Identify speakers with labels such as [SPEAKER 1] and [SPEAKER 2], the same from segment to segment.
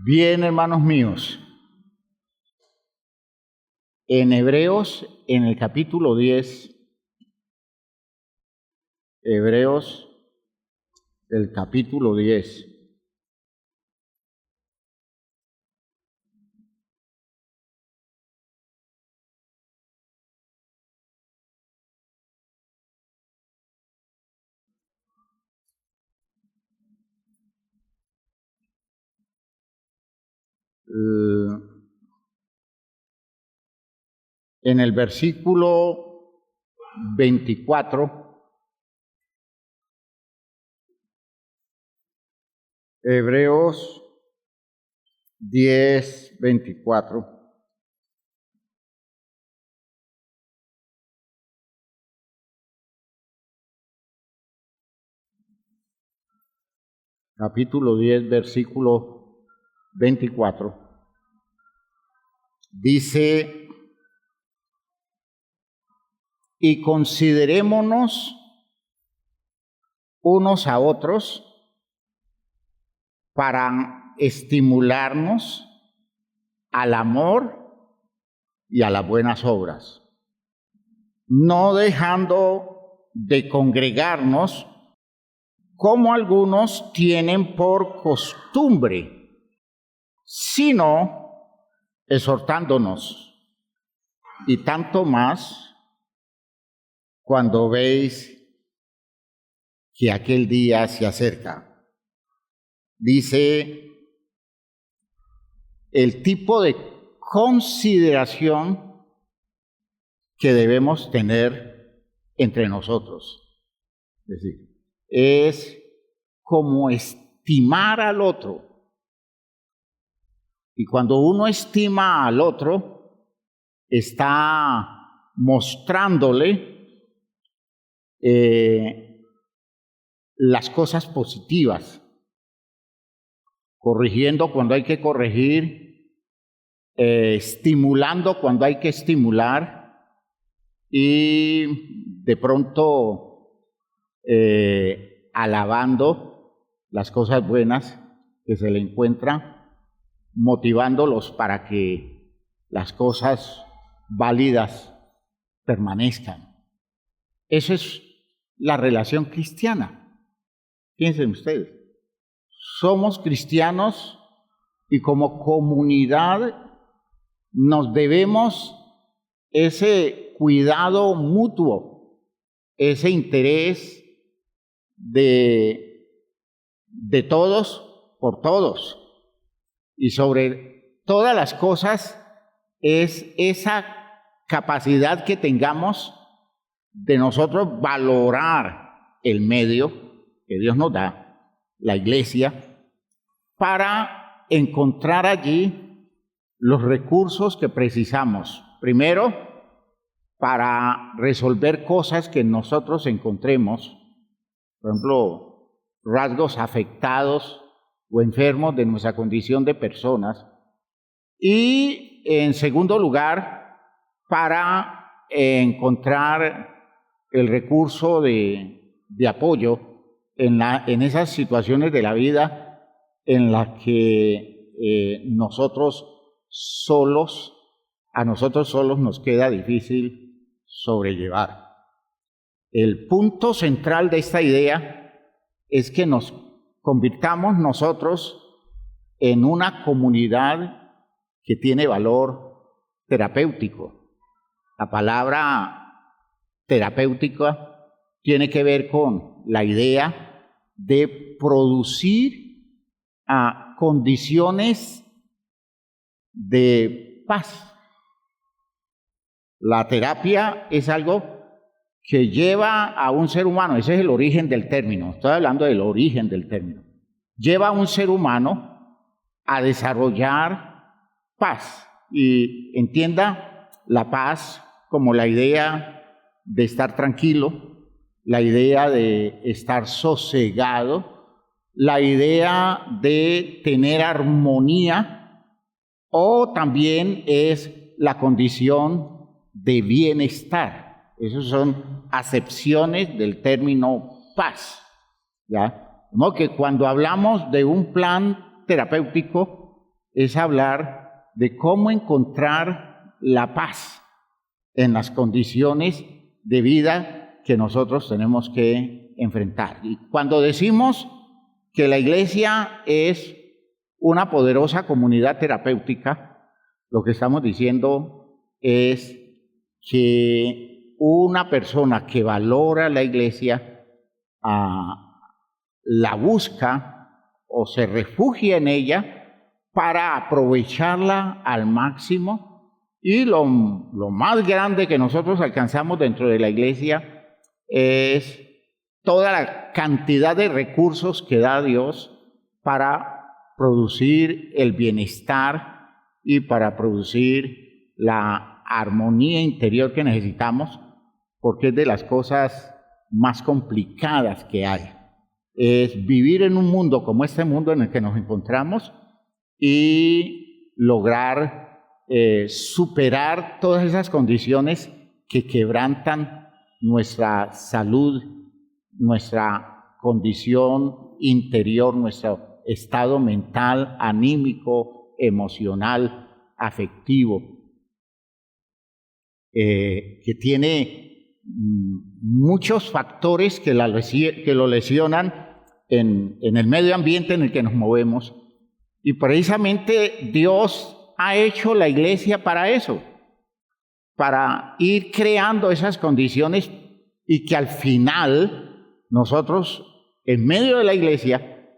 [SPEAKER 1] Bien, hermanos míos, en Hebreos, en el capítulo 10, Hebreos, el capítulo 10, en el versículo 24, Hebreos 10, 24. Capítulo 10, versículo 24. Dice: y considerémonos unos a otros para estimularnos al amor y a las buenas obras, no dejando de congregarnos como algunos tienen por costumbre, sino exhortándonos, y tanto más cuando veis que aquel día se acerca. Dice el tipo de consideración que debemos tener entre nosotros. Es decir, es como estimar al otro. Y cuando uno estima al otro, está mostrándole las cosas positivas, corrigiendo cuando hay que corregir, estimulando cuando hay que estimular, y de pronto alabando las cosas buenas que se le encuentran, motivándolos para que las cosas válidas permanezcan. Eso es la relación cristiana. Piensen ustedes, somos cristianos y como comunidad nos debemos ese cuidado mutuo, ese interés de todos por todos. Y sobre todas las cosas es esa capacidad que tengamos de nosotros valorar el medio que Dios nos da, la iglesia, para encontrar allí los recursos que precisamos. Primero, para resolver cosas que nosotros encontremos, por ejemplo, rasgos afectados o enfermos de nuestra condición de personas. Y en segundo lugar, para encontrar el recurso de apoyo en esas situaciones de la vida en las que a nosotros solos nos queda difícil sobrellevar. El punto central de esta idea es que nos convirtamos nosotros en una comunidad que tiene valor terapéutico. La palabra terapéutica tiene que ver con la idea de producir condiciones de paz. La terapia es algo que lleva a un ser humano, ese es el origen del término, estoy hablando del origen del término, lleva a un ser humano a desarrollar paz. Y entienda la paz como la idea de estar tranquilo, la idea de estar sosegado, la idea de tener armonía, o también es la condición de bienestar. Esas son acepciones del término paz, ¿ya? De modo que cuando hablamos de un plan terapéutico, es hablar de cómo encontrar la paz en las condiciones de vida que nosotros tenemos que enfrentar. Y cuando decimos que la iglesia es una poderosa comunidad terapéutica, lo que estamos diciendo es que una persona que valora la iglesia la busca o se refugia en ella para aprovecharla al máximo, y lo más grande que nosotros alcanzamos dentro de la iglesia es toda la cantidad de recursos que da Dios para producir el bienestar y para producir la armonía interior que necesitamos, porque es de las cosas más complicadas que hay. Es vivir en un mundo como este mundo en el que nos encontramos y lograr superar todas esas condiciones que quebrantan nuestra salud, nuestra condición interior, nuestro estado mental, anímico, emocional, afectivo, que tiene muchos factores que lo lesionan en el medio ambiente en el que nos movemos. Y precisamente Dios ha hecho la iglesia para eso, para ir creando esas condiciones y que al final nosotros, en medio de la iglesia,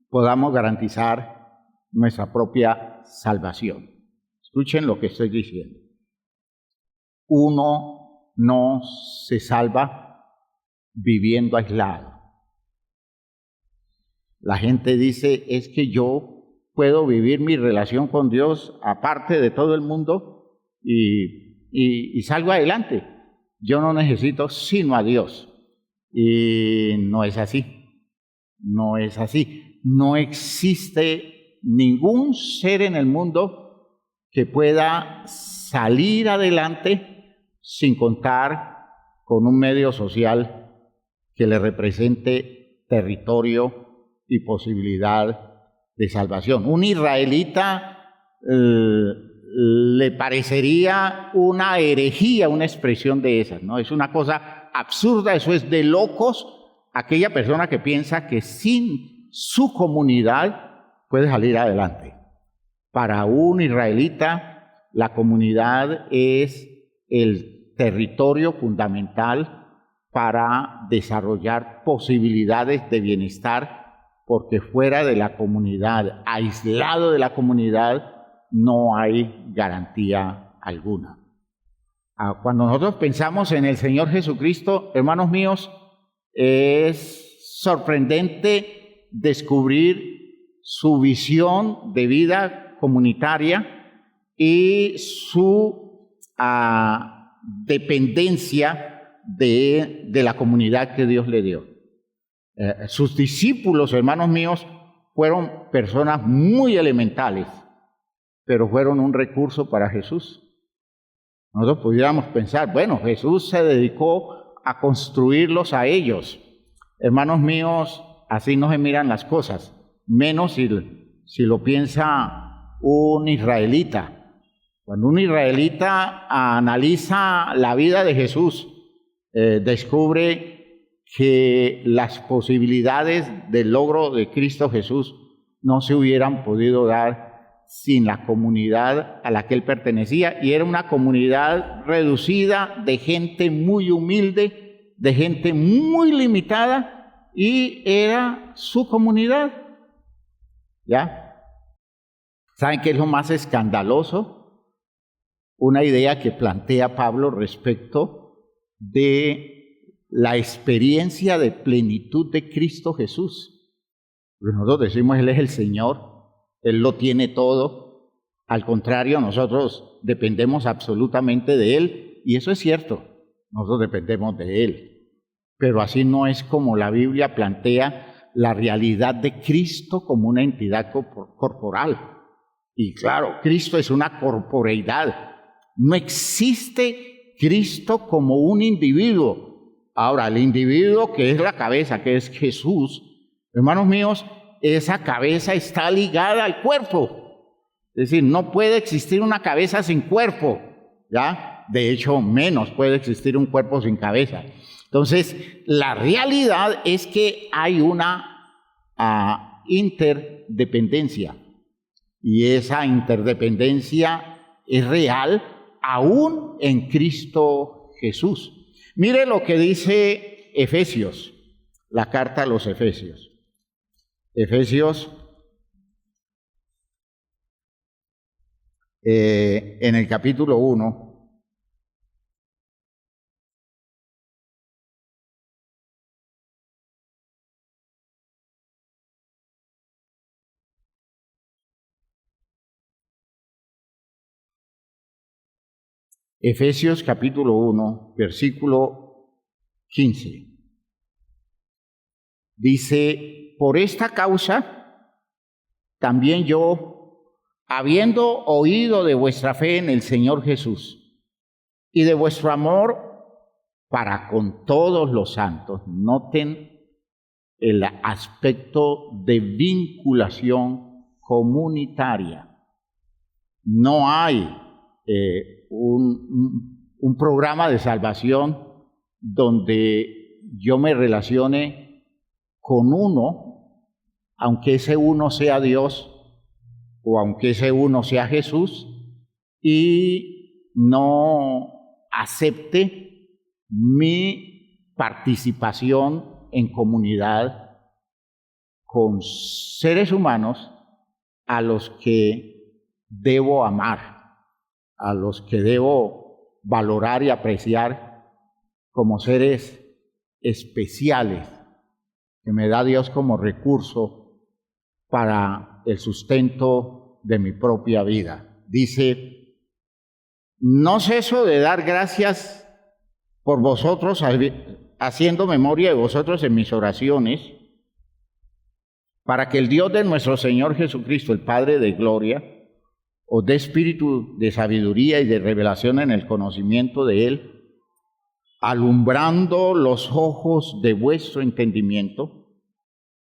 [SPEAKER 1] podamos garantizar nuestra propia salvación. Escuchen lo que estoy diciendo. Uno no se salva viviendo aislado. La gente dice, es que yo puedo vivir mi relación con Dios aparte de todo el mundo y salgo adelante. Yo no necesito sino a Dios. Y no es así. No es así. No existe ningún ser en el mundo que pueda salir adelante sin contar con un medio social que le represente territorio y posibilidad de salvación. Un israelita le parecería una herejía una expresión de esas, ¿no? Es una cosa absurda, eso es de locos, aquella persona que piensa que sin su comunidad puede salir adelante. Para un israelita, la comunidad es el territorio fundamental para desarrollar posibilidades de bienestar, porque fuera de la comunidad, aislado de la comunidad, no hay garantía alguna. Cuando nosotros pensamos en el Señor Jesucristo, hermanos míos, es sorprendente descubrir su visión de vida comunitaria y su dependencia de la comunidad que Dios le dio. Sus discípulos, hermanos míos, fueron personas muy elementales, pero fueron un recurso para Jesús. Nosotros pudiéramos pensar, bueno, Jesús se dedicó a construirlos a ellos. Hermanos míos, así no se miran las cosas, menos si lo piensa un israelita. Cuando un israelita analiza la vida de Jesús, descubre que las posibilidades del logro de Cristo Jesús no se hubieran podido dar sin la comunidad a la que él pertenecía, y era una comunidad reducida de gente muy humilde, de gente muy limitada, y era su comunidad. ¿Ya? ¿Saben qué es lo más escandaloso? Una idea que plantea Pablo respecto de la experiencia de plenitud de Cristo Jesús. Porque nosotros decimos, Él es el Señor, Él lo tiene todo. Al contrario, nosotros dependemos absolutamente de Él, y eso es cierto, nosotros dependemos de Él. Pero así no es como la Biblia plantea la realidad de Cristo como una entidad corporal. Y claro, Cristo es una corporeidad. No existe Cristo como un individuo. Ahora, el individuo que es la cabeza, que es Jesús, hermanos míos, esa cabeza está ligada al cuerpo. Es decir, no puede existir una cabeza sin cuerpo, ¿ya? De hecho, menos puede existir un cuerpo sin cabeza. Entonces, la realidad es que hay una interdependencia, y esa interdependencia es real aún en Cristo Jesús. Mire lo que dice Efesios, la carta a los Efesios. Efesios, en el capítulo 1. Efesios capítulo 1, versículo 15. Dice, por esta causa, también yo, habiendo oído de vuestra fe en el Señor Jesús y de vuestro amor para con todos los santos, noten el aspecto de vinculación comunitaria. No hay un programa de salvación donde yo me relacione con uno, aunque ese uno sea Dios o aunque ese uno sea Jesús, y no acepte mi participación en comunidad con seres humanos a los que debo amar, a los que debo valorar y apreciar como seres especiales que me da Dios como recurso para el sustento de mi propia vida. Dice, no ceso de dar gracias por vosotros, haciendo memoria de vosotros en mis oraciones, para que el Dios de nuestro Señor Jesucristo, el Padre de gloria, os dé espíritu de sabiduría y de revelación en el conocimiento de Él, alumbrando los ojos de vuestro entendimiento,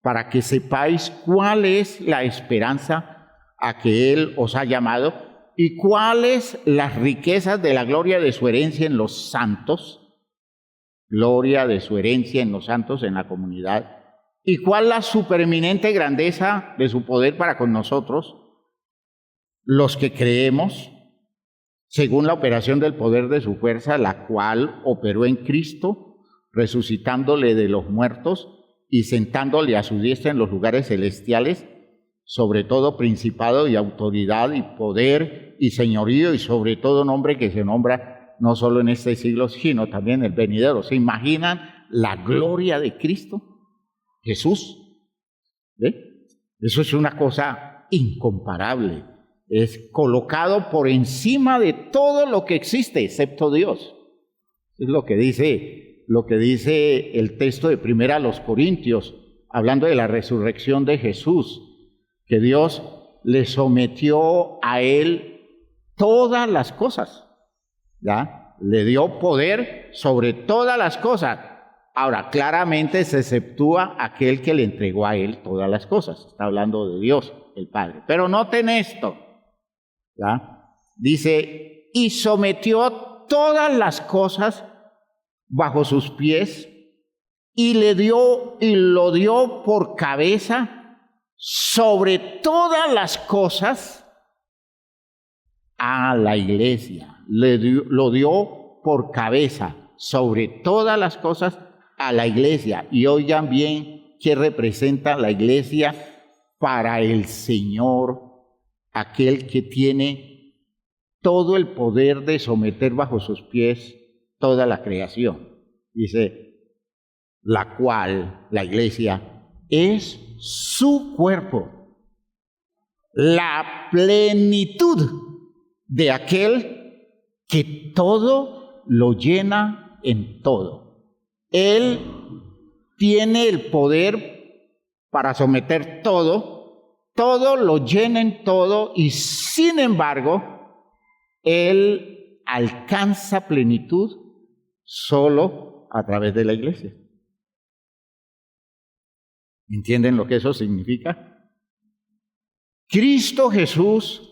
[SPEAKER 1] para que sepáis cuál es la esperanza a que Él os ha llamado y cuáles las riquezas de la gloria de su herencia en los santos, gloria de su herencia en los santos en la comunidad, y cuál la supereminente grandeza de su poder para con nosotros, los que creemos, según la operación del poder de su fuerza, la cual operó en Cristo, resucitándole de los muertos y sentándole a su diestra en los lugares celestiales, sobre todo principado y autoridad y poder y señorío y sobre todo nombre que se nombra no solo en este siglo, sino también en el venidero. ¿Se imaginan la gloria de Cristo? Jesús. ¿Ve? Eso es una cosa incomparable. Es colocado por encima de todo lo que existe, excepto Dios. Es lo que dice el texto de 1 Corintios, hablando de la resurrección de Jesús, que Dios le sometió a él todas las cosas, ¿ya? Le dio poder sobre todas las cosas. Ahora, claramente se exceptúa aquel que le entregó a él todas las cosas. Está hablando de Dios, el Padre. Pero noten esto, ¿ya? Dice, y sometió todas las cosas bajo sus pies y lo dio por cabeza sobre todas las cosas a la iglesia. Lo dio por cabeza sobre todas las cosas a la iglesia. Y oigan bien qué representa la iglesia para el Señor, aquel que tiene todo el poder de someter bajo sus pies toda la creación. Dice, la cual, la iglesia, es su cuerpo, la plenitud de aquel que todo lo llena en todo. Él tiene el poder para someter todo, todo lo llena en todo, y sin embargo, Él alcanza plenitud solo a través de la iglesia. ¿Entienden lo que eso significa? Cristo Jesús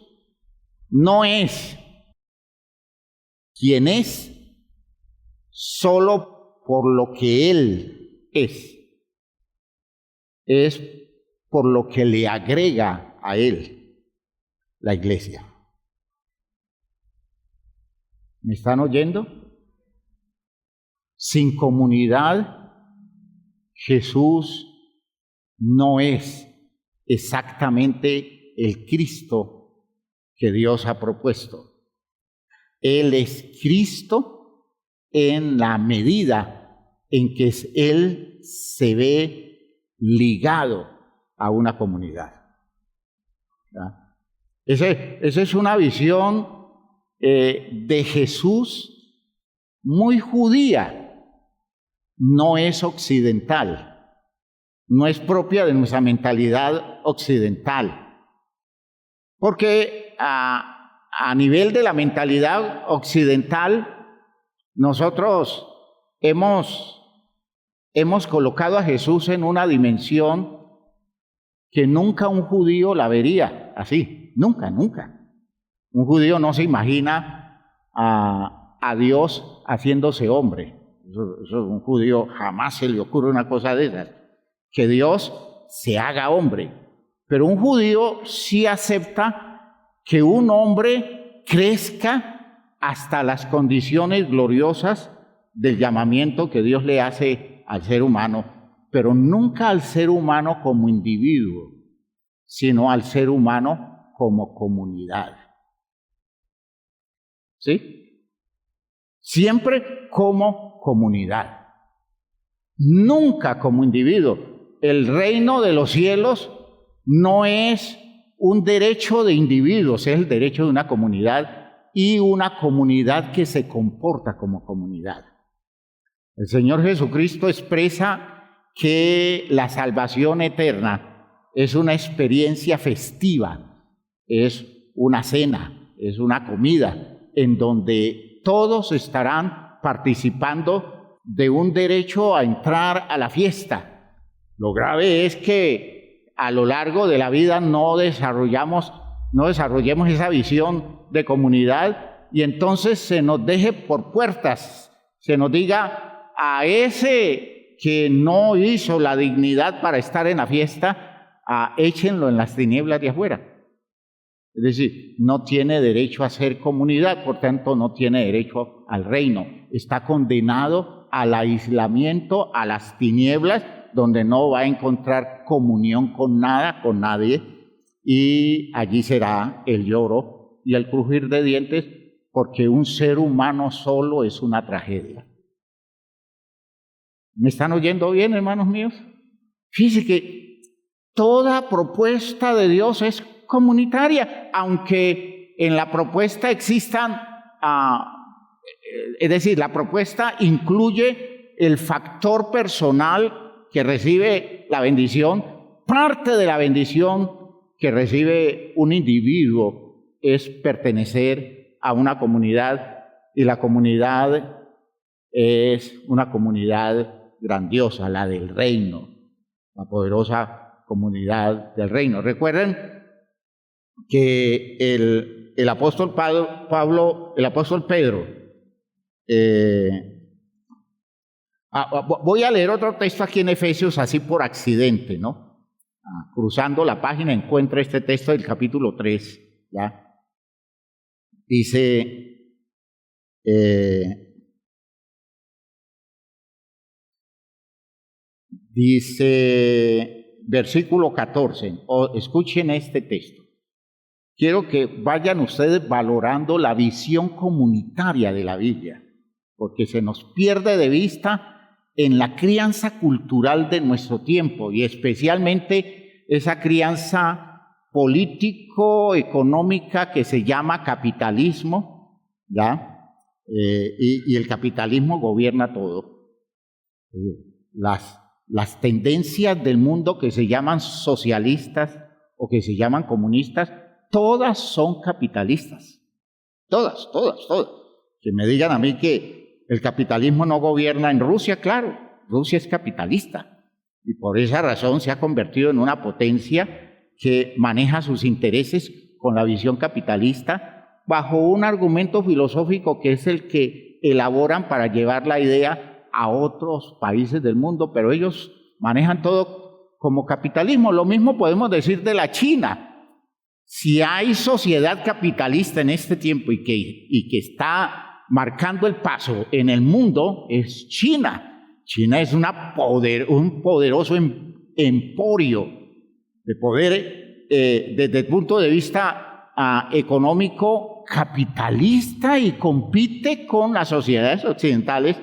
[SPEAKER 1] no es quien es solo por lo que Él es por lo que le agrega a Él la iglesia. ¿Me están oyendo? Sin comunidad, Jesús no es exactamente el Cristo que Dios ha propuesto. Él es Cristo en la medida en que Él se ve ligado a una comunidad. Esa es una visión de Jesús muy judía, no es occidental, no es propia de nuestra mentalidad occidental, porque a nivel de la mentalidad occidental nosotros hemos colocado a Jesús en una dimensión que nunca un judío la vería así, nunca. Un judío no se imagina a Dios haciéndose hombre. Eso un judío jamás se le ocurre una cosa de esas, que Dios se haga hombre. Pero un judío sí acepta que un hombre crezca hasta las condiciones gloriosas del llamamiento que Dios le hace al ser humano, pero nunca al ser humano como individuo, sino al ser humano como comunidad. ¿Sí? Siempre como comunidad, nunca como individuo. El reino de los cielos no es un derecho de individuos, es el derecho de una comunidad y una comunidad que se comporta como comunidad. El Señor Jesucristo expresa que la salvación eterna es una experiencia festiva, es una cena, es una comida, en donde todos estarán participando de un derecho a entrar a la fiesta. Lo grave es que a lo largo de la vida no desarrollemos esa visión de comunidad y entonces se nos deje por puertas, se nos diga a ese que no hizo la dignidad para estar en la fiesta, échenlo en las tinieblas de afuera. Es decir, no tiene derecho a ser comunidad, por tanto no tiene derecho al reino. Está condenado al aislamiento, a las tinieblas, donde no va a encontrar comunión con nada, con nadie, y allí será el lloro y el crujir de dientes, porque un ser humano solo es una tragedia. ¿Me están oyendo bien, hermanos míos? Fíjense que toda propuesta de Dios es comunitaria, aunque en la propuesta existan, es decir, la propuesta incluye el factor personal que recibe la bendición. Parte de la bendición que recibe un individuo es pertenecer a una comunidad, y la comunidad es una comunidad grandiosa, la del reino, la poderosa comunidad del reino. Recuerden que el apóstol Pedro, voy a leer otro texto aquí en Efesios así por accidente, ¿no? Cruzando la página encuentro este texto del capítulo 3, ¿ya? Dice versículo 14, escuchen este texto. Quiero que vayan ustedes valorando la visión comunitaria de la Biblia, porque se nos pierde de vista en la crianza cultural de nuestro tiempo, y especialmente esa crianza político-económica que se llama capitalismo, ¿ya? Y el capitalismo gobierna todo. Las tendencias del mundo que se llaman socialistas o que se llaman comunistas, todas son capitalistas. Todas. Que me digan a mí que el capitalismo no gobierna en Rusia, claro, Rusia es capitalista y por esa razón se ha convertido en una potencia que maneja sus intereses con la visión capitalista bajo un argumento filosófico que es el que elaboran para llevar la idea a otros países del mundo, pero ellos manejan todo como capitalismo. Lo mismo podemos decir de la China. Si hay sociedad capitalista en este tiempo y que está marcando el paso en el mundo, es China. China es un poderoso emporio de poder desde el punto de vista económico capitalista y compite con las sociedades occidentales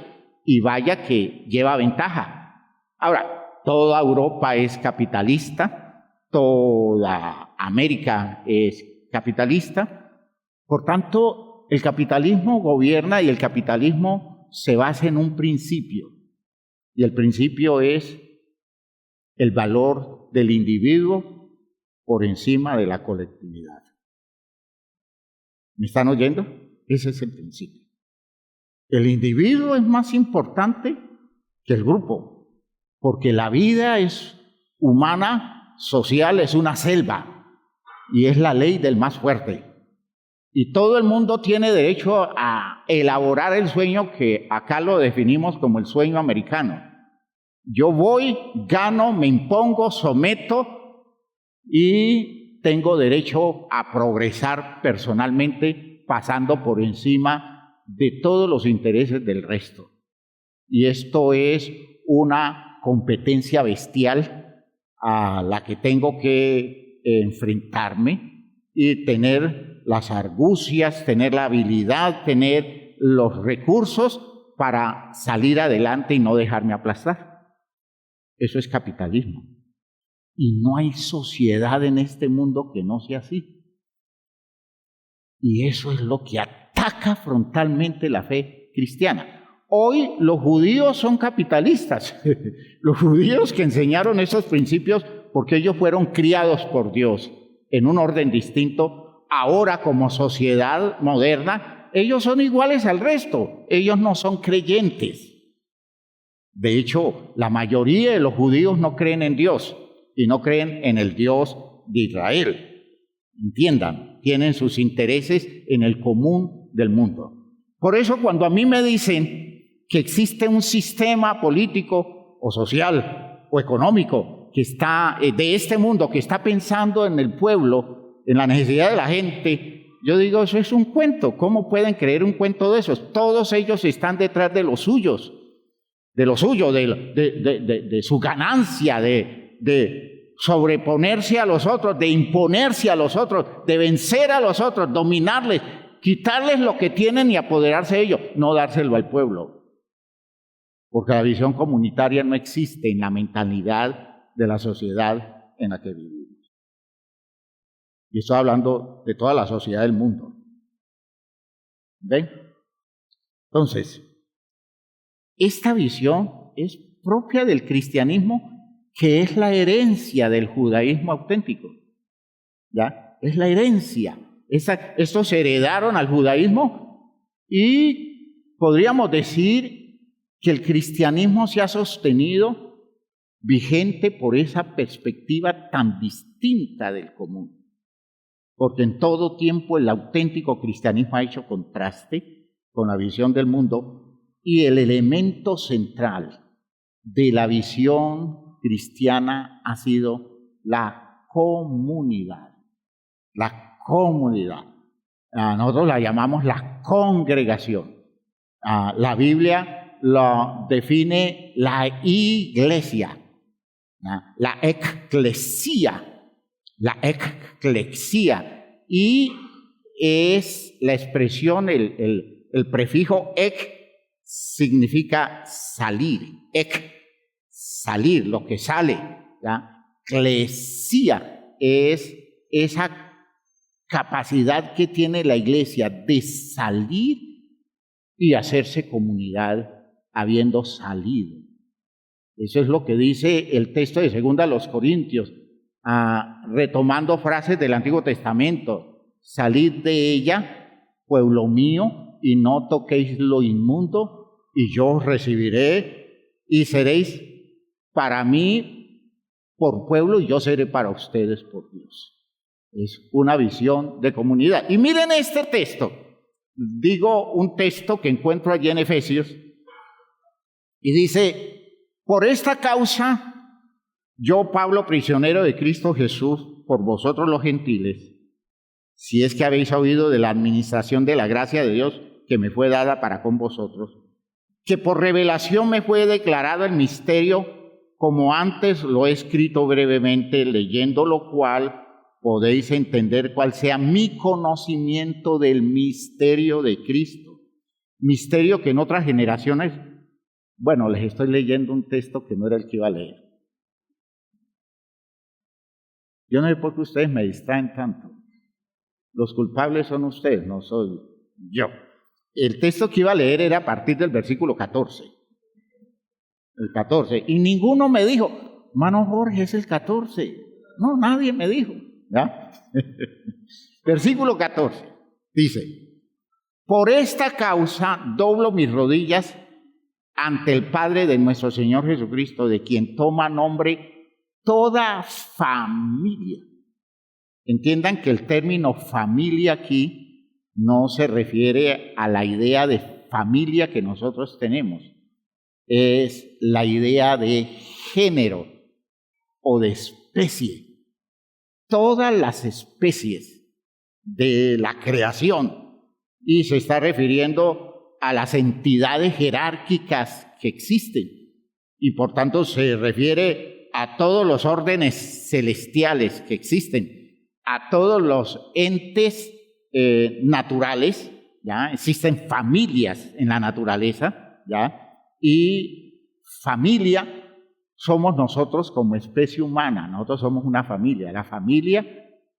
[SPEAKER 1] y vaya que lleva ventaja. Ahora, toda Europa es capitalista, toda América es capitalista, por tanto, el capitalismo gobierna y el capitalismo se basa en un principio, y el principio es el valor del individuo por encima de la colectividad. ¿Me están oyendo? Ese es el principio. El individuo es más importante que el grupo, porque la vida es humana, social, es una selva y es la ley del más fuerte. Y todo el mundo tiene derecho a elaborar el sueño que acá lo definimos como el sueño americano. Yo voy, gano, me impongo, someto y tengo derecho a progresar personalmente pasando por encima de todos los intereses del resto. Y esto es una competencia bestial a la que tengo que enfrentarme y tener las argucias, tener la habilidad, tener los recursos para salir adelante y no dejarme aplastar. Eso es capitalismo. Y no hay sociedad en este mundo que no sea así. Y eso es lo que ataca frontalmente la fe cristiana. Hoy los judíos son capitalistas, los judíos que enseñaron esos principios porque ellos fueron criados por Dios en un orden distinto. Ahora como sociedad moderna, ellos son iguales al resto, ellos no son creyentes. De hecho, la mayoría de los judíos no creen en Dios y no creen en el Dios de Israel. Entiendan, tienen sus intereses en el común del mundo. Por eso cuando a mí me dicen que existe un sistema político o social o económico que está de este mundo, que está pensando en el pueblo, en la necesidad de la gente, yo digo, eso es un cuento. ¿Cómo pueden creer un cuento de esos? Todos ellos están detrás de los suyos, de su ganancia, de sobreponerse a los otros, de imponerse a los otros, de vencer a los otros, dominarles, quitarles lo que tienen y apoderarse de ellos, no dárselo al pueblo. Porque la visión comunitaria no existe en la mentalidad de la sociedad en la que vivimos. Y estoy hablando de toda la sociedad del mundo. ¿Ven? Entonces, esta visión es propia del cristianismo, que es la herencia del judaísmo auténtico. ¿Ya? Es la herencia. Estos heredaron al judaísmo y podríamos decir que el cristianismo se ha sostenido vigente por esa perspectiva tan distinta del común. Porque en todo tiempo el auténtico cristianismo ha hecho contraste con la visión del mundo y el elemento central de la visión cristiana ha sido la comunidad. La comunidad. Nosotros la llamamos la congregación. La Biblia lo define la iglesia, la eclesía, y es la expresión, el prefijo ek significa salir, salir, lo que sale, ¿ya? Clesía es esa capacidad que tiene la iglesia de salir y hacerse comunidad habiendo salido. Eso es lo que dice el texto de 2 Corintios, retomando frases del Antiguo Testamento. Salid de ella, pueblo mío, y no toquéis lo inmundo, y yo os recibiré, y seréis para mí por pueblo, y yo seré para ustedes por Dios. Es una visión de comunidad. Y miren este texto. Digo un texto que encuentro allí en Efesios. Y dice, por esta causa, yo, Pablo, prisionero de Cristo Jesús, por vosotros los gentiles, si es que habéis oído de la administración de la gracia de Dios que me fue dada para con vosotros, que por revelación me fue declarado el misterio, como antes lo he escrito brevemente, leyendo lo cual podéis entender cuál sea mi conocimiento del misterio de Cristo. Misterio que en otras generaciones, bueno, les estoy leyendo un texto que no era el que iba a leer. Yo no sé por qué ustedes me distraen tanto. Los culpables son ustedes, no soy yo. El texto que iba a leer era a partir del versículo 14. El 14. Y ninguno me dijo, hermano Jorge, es el 14. No, nadie me dijo. ¿Ya? Versículo 14. Dice, por esta causa doblo mis rodillas ante el Padre de nuestro Señor Jesucristo, de quien toma nombre toda familia. Entiendan que el término familia aquí no se refiere a la idea de familia que nosotros tenemos. Es la idea de género o de especie. Todas las especies de la creación. Y se está refiriendo a las entidades jerárquicas que existen. Y por tanto se refiere a todos los órdenes celestiales que existen, a todos los entes naturales, ¿ya? Existen familias en la naturaleza, ¿ya? Y familia somos nosotros como especie humana, nosotros somos una familia, la familia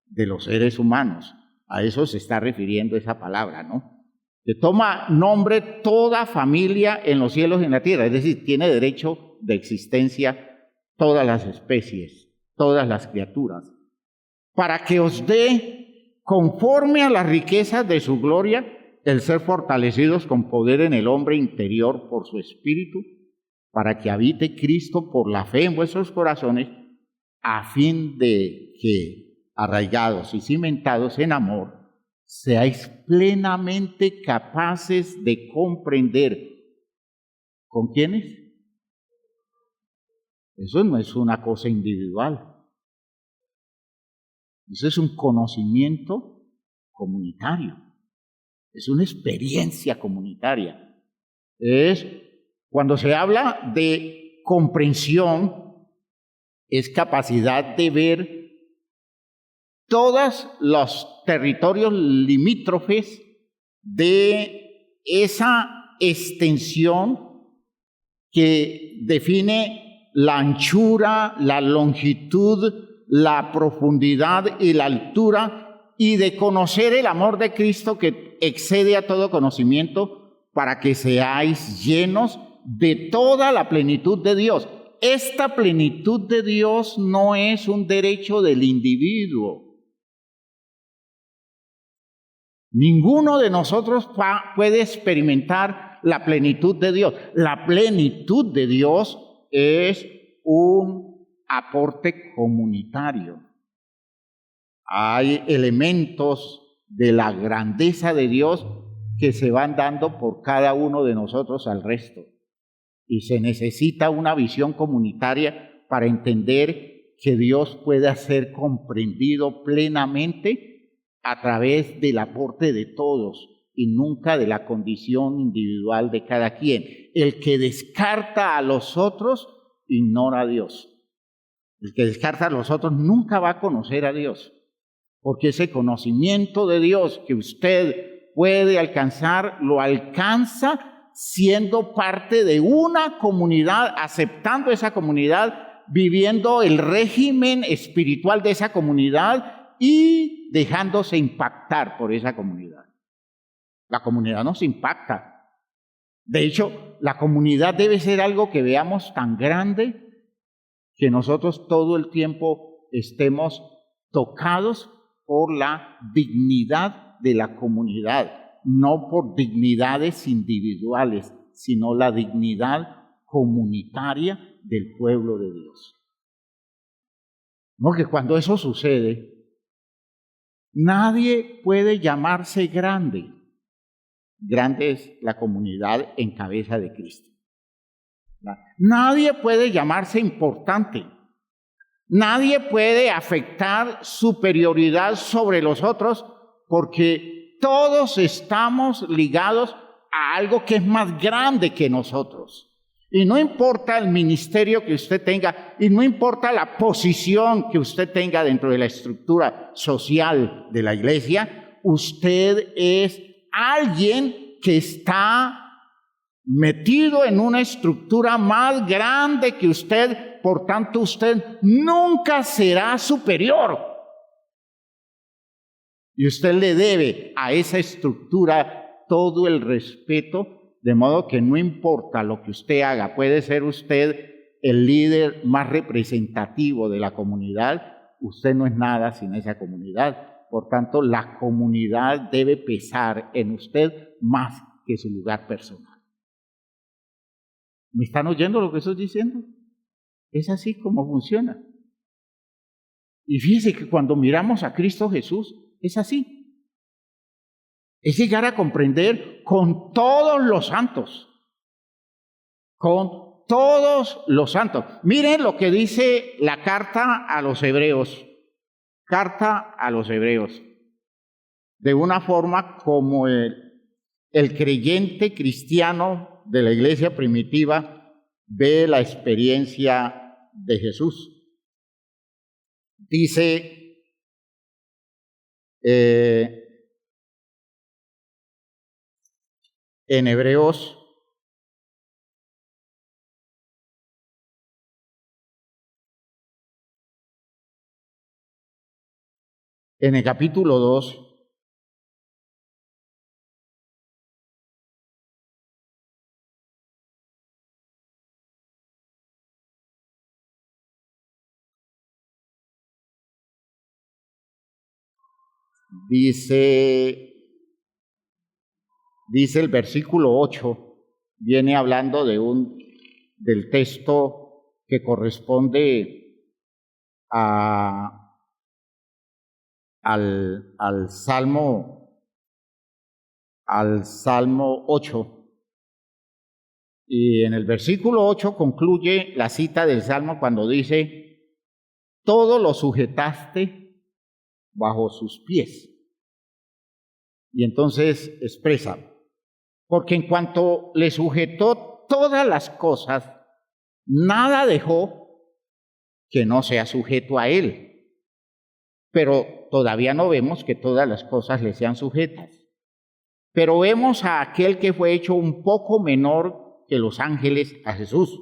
[SPEAKER 1] de los seres humanos. A eso se está refiriendo esa palabra, ¿no? Que toma nombre toda familia en los cielos y en la tierra, es decir, tiene derecho de existencia todas las especies, todas las criaturas, para que os dé, conforme a las riquezas de su gloria, el ser fortalecidos con poder en el hombre interior por su espíritu, para que habite Cristo por la fe en vuestros corazones, a fin de que, arraigados y cimentados en amor, seáis plenamente capaces de comprender. ¿Con quiénes? Eso no es una cosa individual. Eso es un conocimiento comunitario. Es una experiencia comunitaria. Es cuando se habla de comprensión, es capacidad de ver todos los territorios limítrofes de esa extensión que define la anchura, la longitud, la profundidad y la altura, y de conocer el amor de Cristo que excede a todo conocimiento, para que seáis llenos de toda la plenitud de Dios. Esta plenitud de Dios no es un derecho del individuo. Ninguno de nosotros puede experimentar la plenitud de Dios. La plenitud de Dios es un aporte comunitario. Hay elementos de la grandeza de Dios que se van dando por cada uno de nosotros al resto. Y se necesita una visión comunitaria para entender que Dios puede ser comprendido plenamente a través del aporte de todos y nunca de la condición individual de cada quien. El que descarta a los otros ignora a Dios. El que descarta a los otros nunca va a conocer a Dios, porque ese conocimiento de Dios que usted puede alcanzar, lo alcanza siendo parte de una comunidad, aceptando esa comunidad, viviendo el régimen espiritual de esa comunidad y dejándose impactar por esa comunidad. La comunidad nos impacta. De hecho, la comunidad debe ser algo que veamos tan grande que nosotros todo el tiempo estemos tocados por la dignidad de la comunidad, no por dignidades individuales, sino la dignidad comunitaria del pueblo de Dios. No, que cuando eso sucede, Nadie puede llamarse grande. Grande es la comunidad en cabeza de Cristo. Nadie puede llamarse importante. Nadie puede afectar superioridad sobre los otros porque todos estamos ligados a algo que es más grande que nosotros. Y no importa el ministerio que usted tenga, y no importa la posición que usted tenga dentro de la estructura social de la iglesia, usted es alguien que está metido en una estructura más grande que usted, por tanto usted nunca será superior. Y usted le debe a esa estructura todo el respeto, de modo que no importa lo que usted haga, puede ser usted el líder más representativo de la comunidad, usted no es nada sin esa comunidad. Por tanto, la comunidad debe pesar en usted más que su lugar personal. ¿Me están oyendo lo que estoy diciendo? Es así como funciona. Y fíjese que cuando miramos a Cristo Jesús, es así. Es llegar a comprender con todos los santos. Con todos los santos. Miren lo que dice la carta a los hebreos. Carta a los hebreos. De una forma como el creyente cristiano de la iglesia primitiva ve la experiencia de Jesús. Dice en Hebreos en el capítulo 2, dice el versículo 8, viene hablando del texto que corresponde al Salmo 8. Y en el versículo 8 concluye la cita del Salmo cuando dice, todo lo sujetaste bajo sus pies. Y entonces expresa, porque en cuanto le sujetó todas las cosas, nada dejó que no sea sujeto a él. Pero todavía no vemos que todas las cosas le sean sujetas. Pero vemos a aquel que fue hecho un poco menor que los ángeles, a Jesús,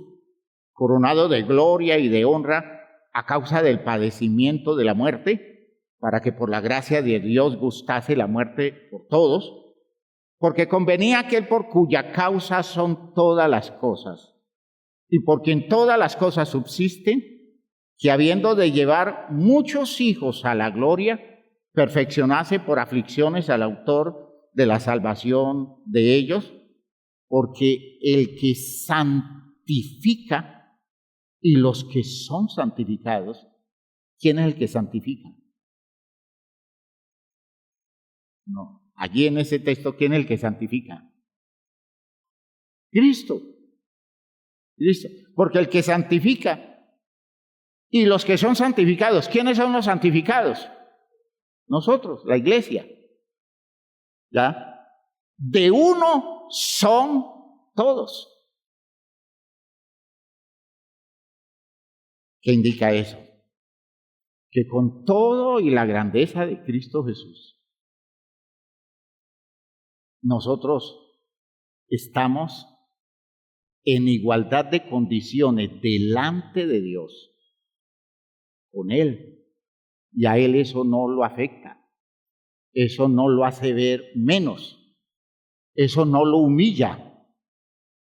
[SPEAKER 1] coronado de gloria y de honra a causa del padecimiento de la muerte, para que por la gracia de Dios gustase la muerte por todos, porque convenía aquel por cuya causa son todas las cosas, y por quien todas las cosas subsisten, que habiendo de llevar muchos hijos a la gloria, perfeccionase por aflicciones al autor de la salvación de ellos, porque el que santifica y los que son santificados, ¿quién es el que santifica? No, allí en ese texto, ¿quién es el que santifica? Cristo. Cristo. Porque el que santifica y los que son santificados, ¿quiénes son los santificados? Nosotros, la iglesia. ¿Ya? De uno son todos. ¿Qué indica eso? Que con todo y la grandeza de Cristo Jesús, nosotros estamos en igualdad de condiciones delante de Dios con Él. Y a Él eso no lo afecta. Eso no lo hace ver menos. Eso no lo humilla.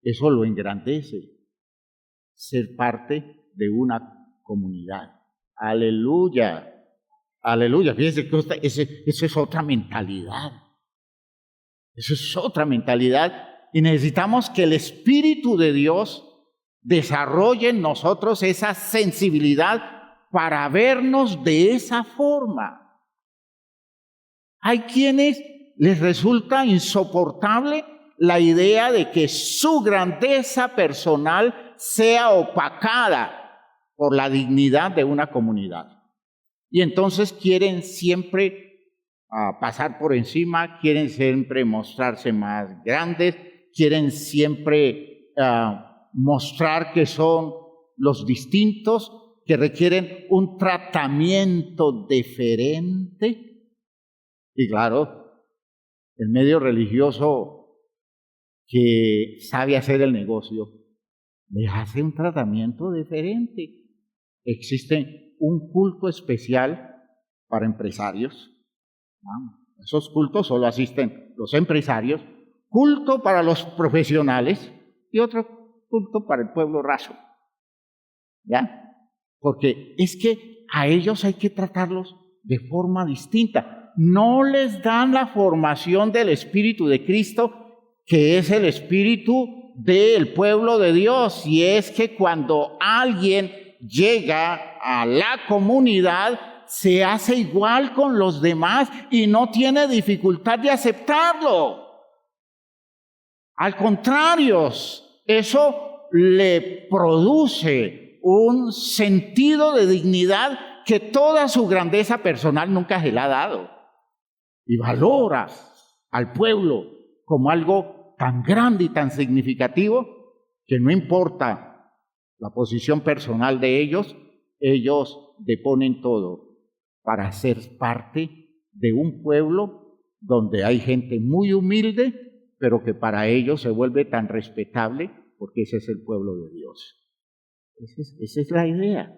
[SPEAKER 1] Eso lo engrandece. Ser parte de una comunidad. Aleluya. Aleluya. Fíjense que eso es otra mentalidad. Eso es otra mentalidad. Y necesitamos que el Espíritu de Dios desarrolle en nosotros esa sensibilidad para vernos de esa forma. Hay quienes les resulta insoportable la idea de que su grandeza personal sea opacada por la dignidad de una comunidad. Y entonces quieren siempre pasar por encima, quieren siempre mostrarse más grandes, quieren siempre mostrar que son los distintos, que requieren un tratamiento diferente. Y claro, el medio religioso que sabe hacer el negocio les hace un tratamiento diferente. Existe un culto especial para empresarios. Esos cultos solo asisten los empresarios, culto para los profesionales y otro culto para el pueblo raso. ¿Ya? Porque es que a ellos hay que tratarlos de forma distinta. No les dan la formación del Espíritu de Cristo, que es el Espíritu del pueblo de Dios. Y es que cuando alguien llega a la comunidad, se hace igual con los demás y no tiene dificultad de aceptarlo. Al contrario, eso le produce un sentido de dignidad que toda su grandeza personal nunca se le ha dado. Y valora al pueblo como algo tan grande y tan significativo que no importa la posición personal de ellos, ellos deponen todo para ser parte de un pueblo donde hay gente muy humilde, pero que para ellos se vuelve tan respetable porque ese es el pueblo de Dios. Esa es la idea.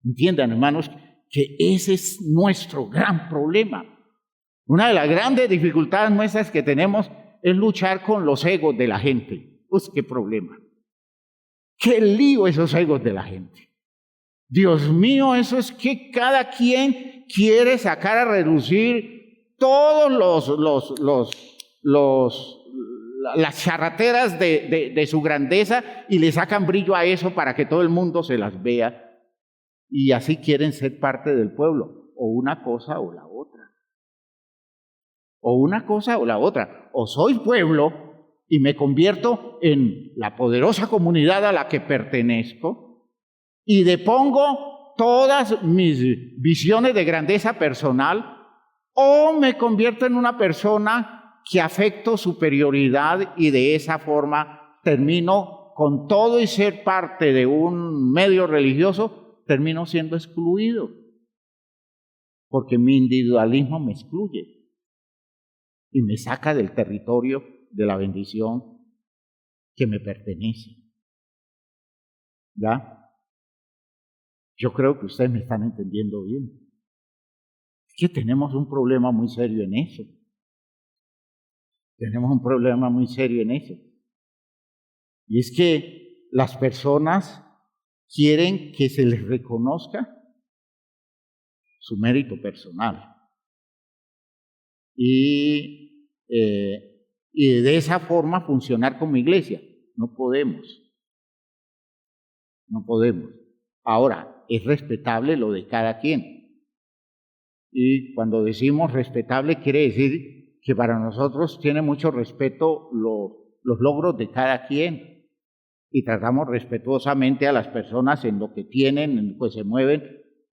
[SPEAKER 1] Entiendan, hermanos, que ese es nuestro gran problema. Una de las grandes dificultades nuestras que tenemos es luchar con los egos de la gente. Pues qué problema. Qué lío esos egos de la gente. Dios mío, eso es que cada quien quiere sacar a relucir todos las charreteras de su grandeza y le sacan brillo a eso para que todo el mundo se las vea. Y así quieren ser parte del pueblo, o una cosa o la otra. O una cosa o la otra. O soy pueblo y me convierto en la poderosa comunidad a la que pertenezco y depongo todas mis visiones de grandeza personal, o me convierto en una persona que afecto superioridad y de esa forma termino con todo y ser parte de un medio religioso, termino siendo excluido, porque mi individualismo me excluye y me saca del territorio de la bendición que me pertenece. ¿Ya? Yo creo que ustedes me están entendiendo bien. Es que tenemos un problema muy serio en eso. Tenemos un problema muy serio en eso. Y es que las personas quieren que se les reconozca su mérito personal. Y de esa forma funcionar como iglesia. No podemos. No podemos. Ahora, es respetable lo de cada quien. Y cuando decimos respetable, quiere decir que para nosotros tiene mucho respeto los logros de cada quien. Y tratamos respetuosamente a las personas en lo que tienen, en lo que se mueven,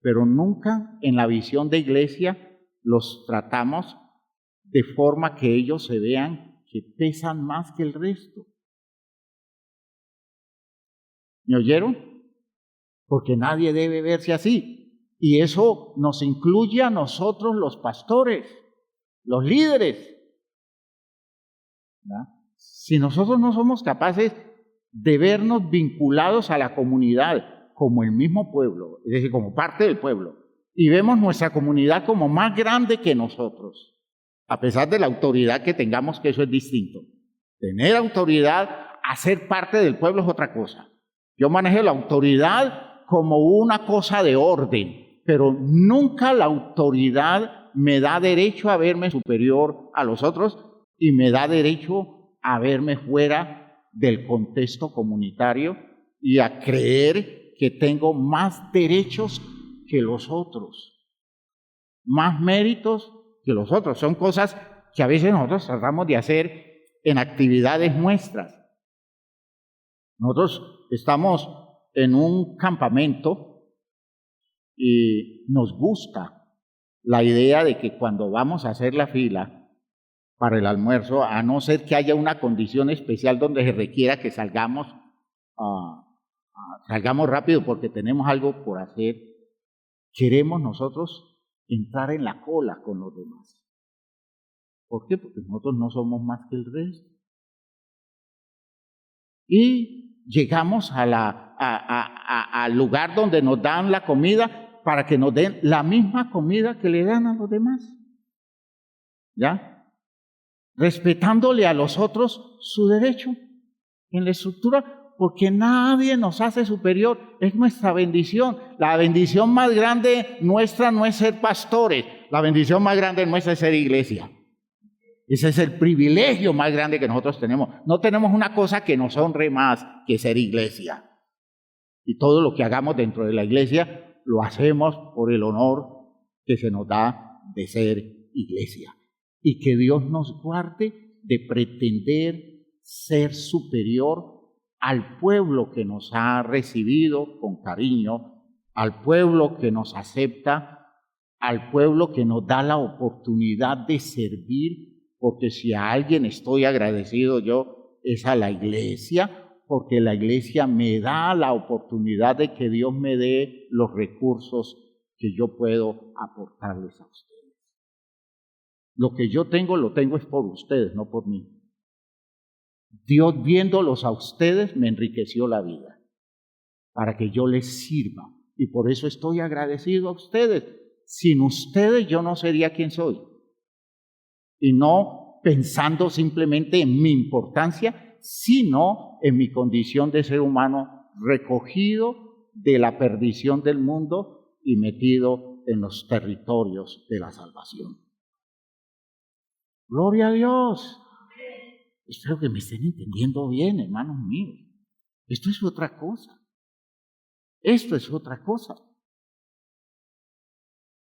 [SPEAKER 1] pero nunca en la visión de iglesia los tratamos de forma que ellos se vean que pesan más que el resto. ¿Me oyeron? Porque nadie debe verse así. Y eso nos incluye a nosotros los pastores, los líderes. ¿Ya? Si nosotros no somos capaces de vernos vinculados a la comunidad como el mismo pueblo, es decir, como parte del pueblo, y vemos nuestra comunidad como más grande que nosotros, a pesar de la autoridad que tengamos, que eso es distinto. Tener autoridad, a ser parte del pueblo es otra cosa. Yo manejo la autoridad como una cosa de orden, pero nunca la autoridad me da derecho a verme superior a los otros y me da derecho a verme fuera del contexto comunitario y a creer que tengo más derechos que los otros, más méritos que los otros. Son cosas que a veces nosotros tratamos de hacer en actividades nuestras. Nosotros estamos en un campamento y nos gusta la idea de que cuando vamos a hacer la fila para el almuerzo, a no ser que haya una condición especial donde se requiera que salgamos rápido porque tenemos algo por hacer, queremos nosotros entrar en la cola con los demás. ¿Por qué? Porque nosotros no somos más que el resto. Y llegamos al lugar donde nos dan la comida para que nos den la misma comida que le dan a los demás. ¿Ya? Respetándole a los otros su derecho en la estructura, porque nadie nos hace superior, es nuestra bendición. La bendición más grande nuestra no es ser pastores, la bendición más grande nuestra es ser iglesia. Ese es el privilegio más grande que nosotros tenemos. No tenemos una cosa que nos honre más que ser iglesia. Y todo lo que hagamos dentro de la iglesia lo hacemos por el honor que se nos da de ser iglesia. Y que Dios nos guarde de pretender ser superior al pueblo que nos ha recibido con cariño, al pueblo que nos acepta, al pueblo que nos da la oportunidad de servir. Porque si a alguien estoy agradecido yo, es a la iglesia, porque la iglesia me da la oportunidad de que Dios me dé los recursos que yo puedo aportarles a ustedes. Lo que yo tengo, lo tengo es por ustedes, no por mí. Dios, viéndolos a ustedes, me enriqueció la vida para que yo les sirva. Y por eso estoy agradecido a ustedes. Sin ustedes yo no sería quien soy. Y no pensando simplemente en mi importancia, sino en mi condición de ser humano recogido de la perdición del mundo y metido en los territorios de la salvación. ¡Gloria a Dios! Espero que me estén entendiendo bien, hermanos míos. Esto es otra cosa. Esto es otra cosa.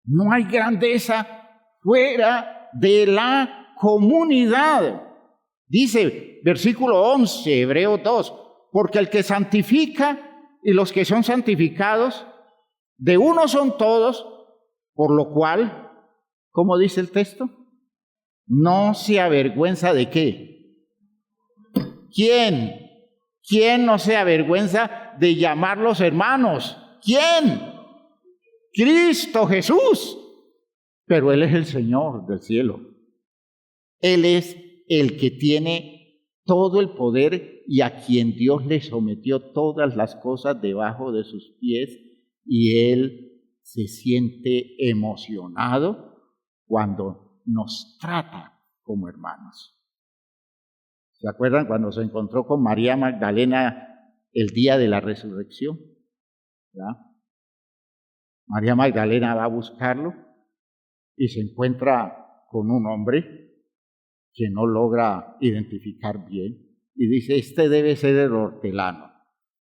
[SPEAKER 1] No hay grandeza fuera de la comunidad. Dice, versículo 11, Hebreos 2, porque el que santifica y los que son santificados, de uno son todos, por lo cual, ¿cómo dice el texto? No se avergüenza de qué. ¿Quién? ¿Quién no se avergüenza de llamarlos hermanos? ¿Quién? Cristo Jesús. Pero Él es el Señor del cielo. Él es el que tiene todo el poder y a quien Dios le sometió todas las cosas debajo de sus pies, y Él se siente emocionado cuando nos trata como hermanos. ¿Se acuerdan cuando se encontró con María Magdalena el día de la resurrección? ¿Ya? María Magdalena va a buscarlo y se encuentra con un hombre que no logra identificar bien y dice, este debe ser el hortelano.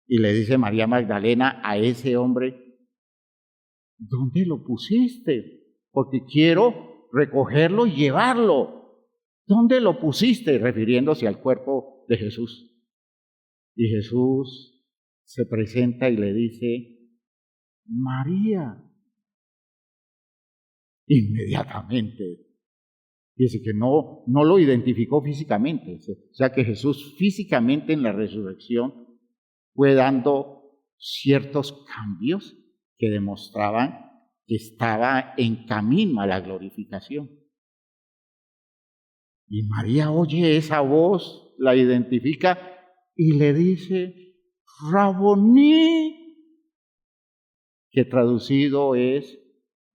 [SPEAKER 1] Y le dice María Magdalena a ese hombre, ¿dónde lo pusiste? Porque quiero recogerlo y llevarlo. ¿Dónde lo pusiste? Refiriéndose al cuerpo de Jesús. Y Jesús se presenta y le dice, María. Inmediatamente. Dice que no lo identificó físicamente. O sea que Jesús físicamente en la resurrección fue dando ciertos cambios que demostraban que estaba en camino a la glorificación. Y María oye esa voz, la identifica y le dice, Raboní, que traducido es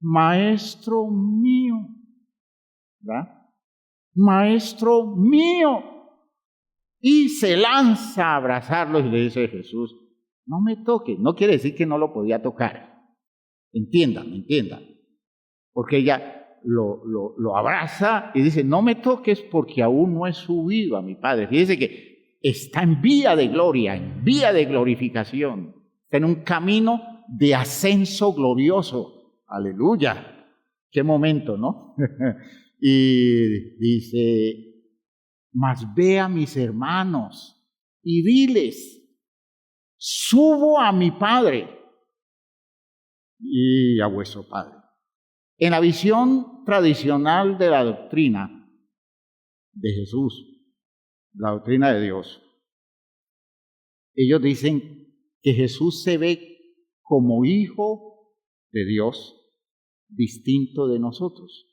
[SPEAKER 1] maestro mío, ¿verdad? Maestro mío. Y se lanza a abrazarlo y le dice a Jesús, no me toques. No quiere decir que no lo podía tocar. Entiendan. Porque ella lo abraza y dice, no me toques porque aún no he subido a mi Padre. Fíjese que está en vía de gloria, en vía de glorificación. Está en un camino de ascenso glorioso. Aleluya. Qué momento, ¿no? Y dice, mas ve a mis hermanos y diles, subo a mi Padre y a vuestro Padre. En la visión tradicional de la doctrina de Jesús, la doctrina de Dios, ellos dicen que Jesús se ve como hijo de Dios, distinto de nosotros.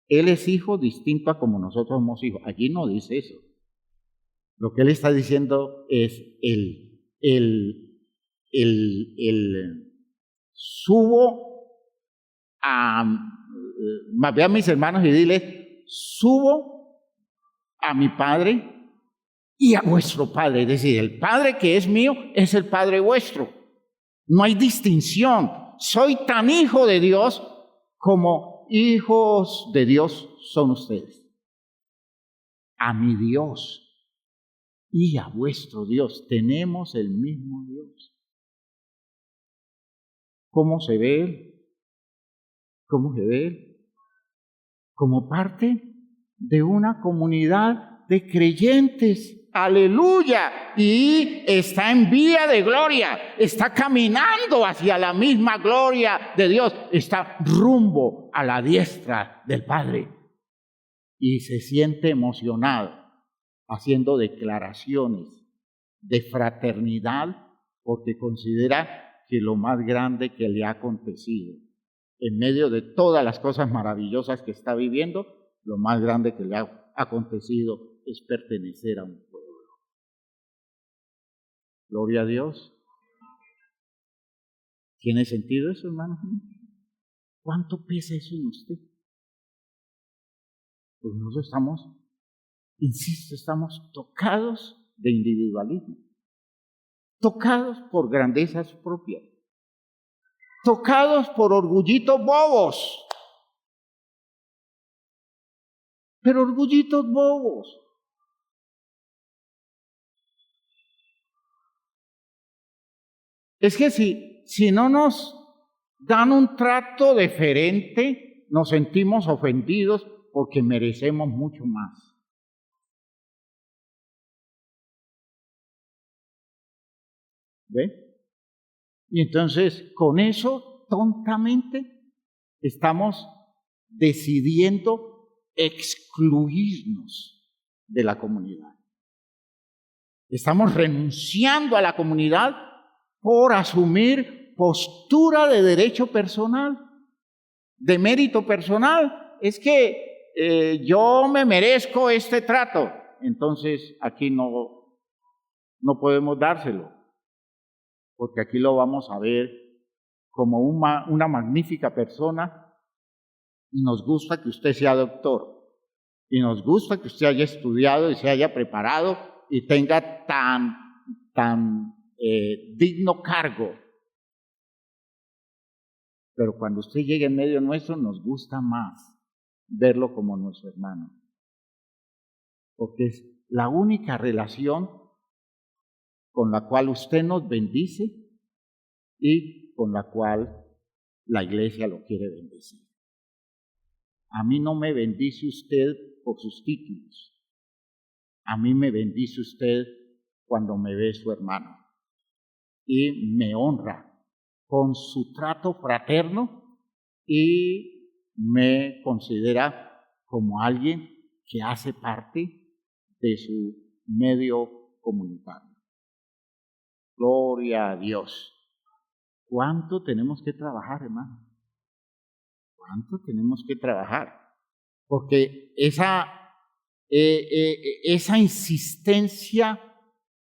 [SPEAKER 1] Él es hijo distinto a como nosotros somos hijos. Allí no dice eso. Lo que él está diciendo es subo ve a mis hermanos y dile, subo a mi Padre y a vuestro Padre. Es decir, el Padre que es mío es el Padre vuestro. No hay distinción. Soy tan hijo de Dios como hijos de Dios son ustedes. A mi Dios y a vuestro Dios tenemos el mismo Dios. ¿Cómo se ve Él? ¿Cómo se ve Él? Como parte de una comunidad de creyentes. ¡Aleluya! Y está en vía de gloria, está caminando hacia la misma gloria de Dios, está rumbo a la diestra del Padre y se siente emocionado haciendo declaraciones de fraternidad porque considera que lo más grande que le ha acontecido en medio de todas las cosas maravillosas que está viviendo, lo más grande que le ha acontecido es pertenecer a un pueblo. Gloria a Dios. ¿Tiene sentido eso, hermano? ¿Cuánto pesa eso en usted? Pues nosotros estamos tocados de individualismo, tocados por grandezas propias, tocados por orgullitos bobos, pero orgullitos bobos. Es que si no nos dan un trato deferente, nos sentimos ofendidos porque merecemos mucho más. ¿Ve? Y entonces, con eso, tontamente, estamos decidiendo excluirnos de la comunidad. Estamos renunciando a la comunidad por asumir postura de derecho personal, de mérito personal. Es que yo me merezco este trato, entonces aquí no podemos dárselo, porque aquí lo vamos a ver como una magnífica persona y nos gusta que usted sea doctor y nos gusta que usted haya estudiado y se haya preparado y tenga tan digno cargo. Pero cuando usted llegue en medio nuestro, nos gusta más verlo como nuestro hermano. Porque es la única relación con la cual usted nos bendice y con la cual la iglesia lo quiere bendecir. A mí no me bendice usted por sus títulos. A mí me bendice usted cuando me ve su hermano y me honra con su trato fraterno y me considera como alguien que hace parte de su medio comunitario. Gloria a Dios. ¿Cuánto tenemos que trabajar, hermano? ¿Cuánto tenemos que trabajar? Porque esa insistencia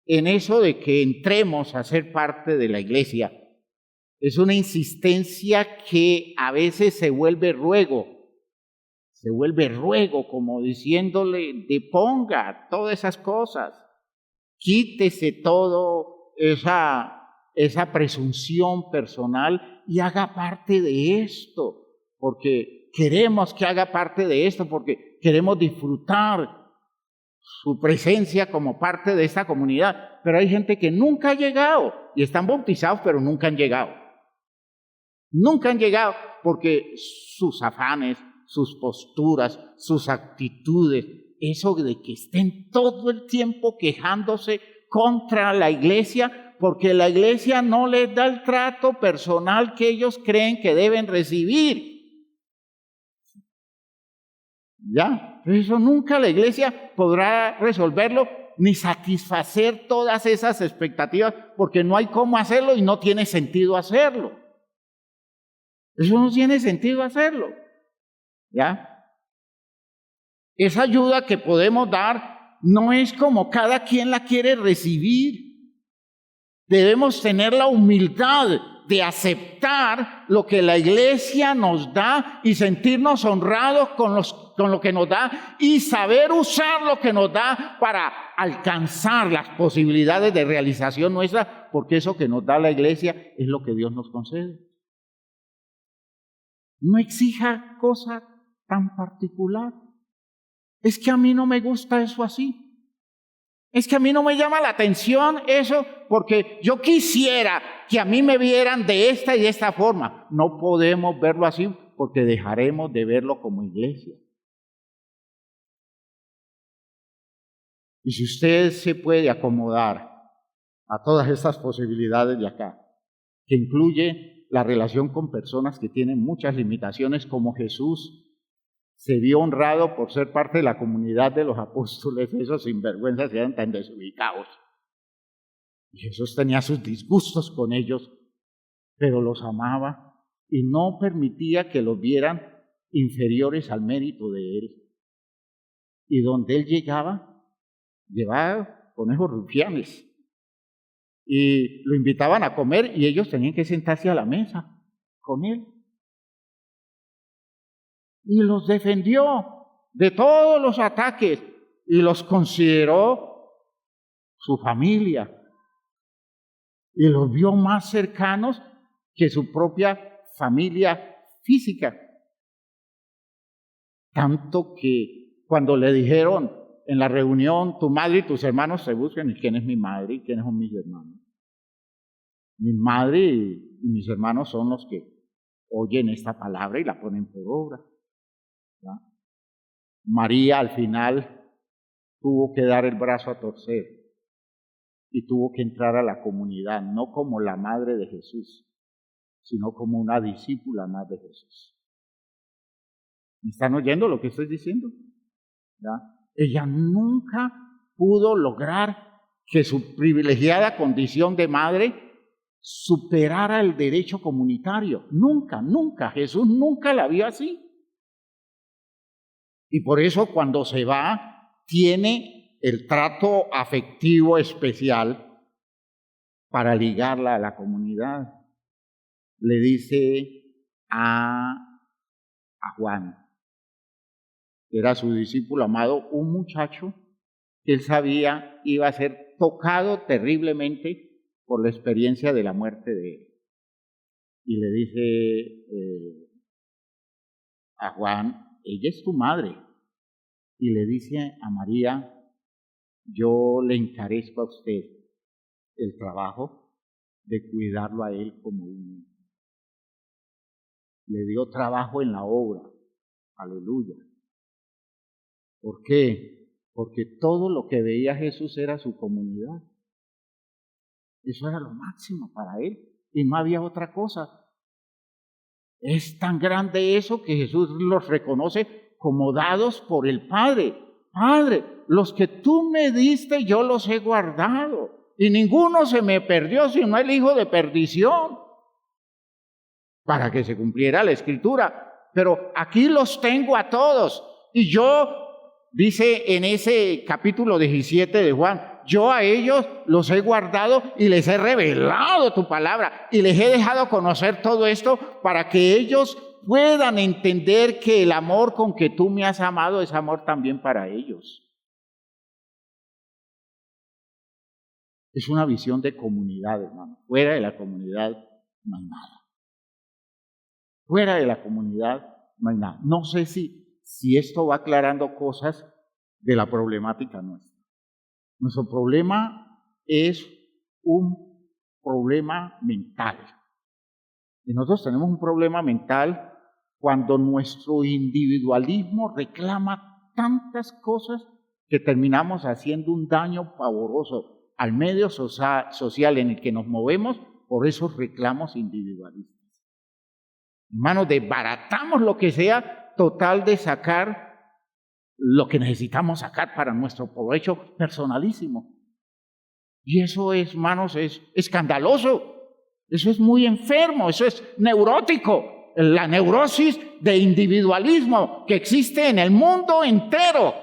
[SPEAKER 1] en eso de que entremos a ser parte de la iglesia es una insistencia que a veces se vuelve ruego como diciéndole, deponga todas esas cosas, quítese todo esa presunción personal y haga parte de esto, porque queremos que haga parte de esto, porque queremos disfrutar su presencia como parte de esta comunidad. Pero hay gente que nunca ha llegado y están bautizados, pero nunca han llegado. Nunca han llegado porque sus afanes, sus posturas, sus actitudes, eso de que estén todo el tiempo quejándose contra la iglesia, porque la iglesia no les da el trato personal que ellos creen que deben recibir. ¿Ya? Eso nunca la iglesia podrá resolverlo ni satisfacer todas esas expectativas, porque no hay cómo hacerlo y no tiene sentido hacerlo. Eso no tiene sentido hacerlo. ¿Ya? Esa ayuda que podemos dar no es como cada quien la quiere recibir. Debemos tener la humildad de aceptar lo que la iglesia nos da y sentirnos honrados con lo que nos da y saber usar lo que nos da para alcanzar las posibilidades de realización nuestra, porque eso que nos da la iglesia es lo que Dios nos concede. No exija cosa tan particular. Es que a mí no me gusta eso así. Es que a mí no me llama la atención eso porque yo quisiera que a mí me vieran de esta y de esta forma. No podemos verlo así porque dejaremos de verlo como iglesia. Y si usted se puede acomodar a todas estas posibilidades de acá, que incluye la relación con personas que tienen muchas limitaciones, como Jesús se vio honrado por ser parte de la comunidad de los apóstoles, esos sinvergüenzas eran tan desubicados. Y Jesús tenía sus disgustos con ellos, pero los amaba y no permitía que los vieran inferiores al mérito de Él. Y donde Él llegaba, llevaba conejos rufianes. Y lo invitaban a comer y ellos tenían que sentarse a la mesa con Él. Y los defendió de todos los ataques y los consideró su familia y los vio más cercanos que su propia familia física. Tanto que cuando le dijeron en la reunión, tu madre y tus hermanos se buscan, ¿y quién es mi madre y quiénes son mis hermanos? Mi madre y mis hermanos son los que oyen esta palabra y la ponen por obra. ¿Ya? María al final tuvo que dar el brazo a torcer y tuvo que entrar a la comunidad, no como la madre de Jesús, sino como una discípula más de Jesús. ¿Me están oyendo lo que estoy diciendo? ¿Ya? Ella nunca pudo lograr que su privilegiada condición de madre superara el derecho comunitario. Nunca, nunca. Jesús nunca la vio así. Y por eso cuando se va, tiene el trato afectivo especial para ligarla a la comunidad. Le dice a Juan, que era su discípulo amado, un muchacho que él sabía iba a ser tocado terriblemente por la experiencia de la muerte de él. Y le dice a Juan, ella es tu madre. Y le dice a María, yo le encarezco a usted el trabajo de cuidarlo a él como un niño. Le dio trabajo en la obra. Aleluya. ¿Por qué? Porque todo lo que veía Jesús era su comunidad. Eso era lo máximo para él. Y no había otra cosa. Es tan grande eso que Jesús los reconoce como dados por el Padre. Padre, los que tú me diste yo los he guardado. Y ninguno se me perdió sino el hijo de perdición. Para que se cumpliera la Escritura. Pero aquí los tengo a todos. Y yo, dice en ese capítulo 17 de Juan, yo a ellos los he guardado y les he revelado tu palabra. Y les he dejado conocer todo esto para que ellos puedan entender que el amor con que tú me has amado es amor también para ellos. Es una visión de comunidad, hermano. Fuera de la comunidad no hay nada. Fuera de la comunidad no hay nada. No sé si esto va aclarando cosas de la problemática nuestra. Nuestro problema es un problema mental. Y nosotros tenemos un problema mental cuando nuestro individualismo reclama tantas cosas que terminamos haciendo un daño pavoroso al medio social en el que nos movemos por esos reclamos individualistas. Hermanos, desbaratamos lo que sea total de sacar lo que necesitamos sacar para nuestro provecho personalísimo. Y eso es, hermanos, es escandaloso. Eso es muy enfermo, eso es neurótico. La neurosis de individualismo que existe en el mundo entero.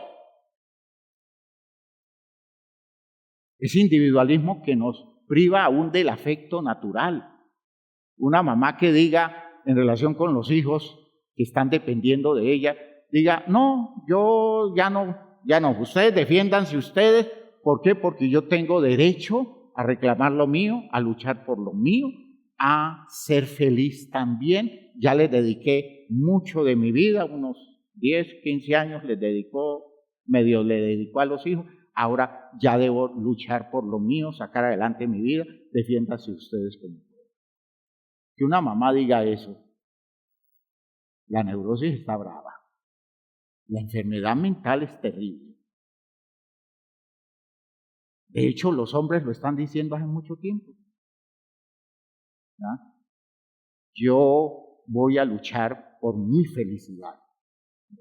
[SPEAKER 1] Ese individualismo que nos priva aún del afecto natural. Una mamá que diga en relación con los hijos que están dependiendo de ella, diga, no, yo ya no, ustedes defiéndanse ustedes. ¿Por qué? Porque yo tengo derecho a reclamar lo mío, a luchar por lo mío, a ser feliz también. Ya les dediqué mucho de mi vida, unos 10, 15 años le dedicó a los hijos. Ahora ya debo luchar por lo mío, sacar adelante mi vida, defiéndanse ustedes como puedan. Que una mamá diga eso, la neurosis está brava. La enfermedad mental es terrible. De hecho, los hombres lo están diciendo hace mucho tiempo. ¿Ya? Yo voy a luchar por mi felicidad.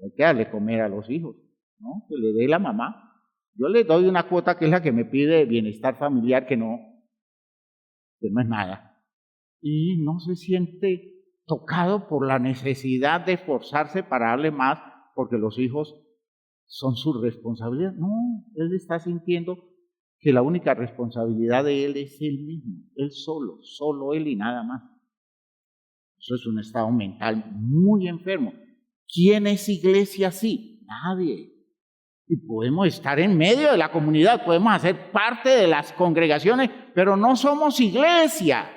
[SPEAKER 1] Hay que darle comer a los hijos, ¿no? Que le dé la mamá. Yo le doy una cuota que es la que me pide bienestar familiar, que no es nada. Y no se siente tocado por la necesidad de esforzarse para darle más, porque los hijos son su responsabilidad. No, él está sintiendo que la única responsabilidad de él es él mismo, él solo él y nada más. Eso es un estado mental muy enfermo. ¿Quién es iglesia así? Nadie. Y podemos estar en medio de la comunidad, podemos hacer parte de las congregaciones, pero no somos iglesia.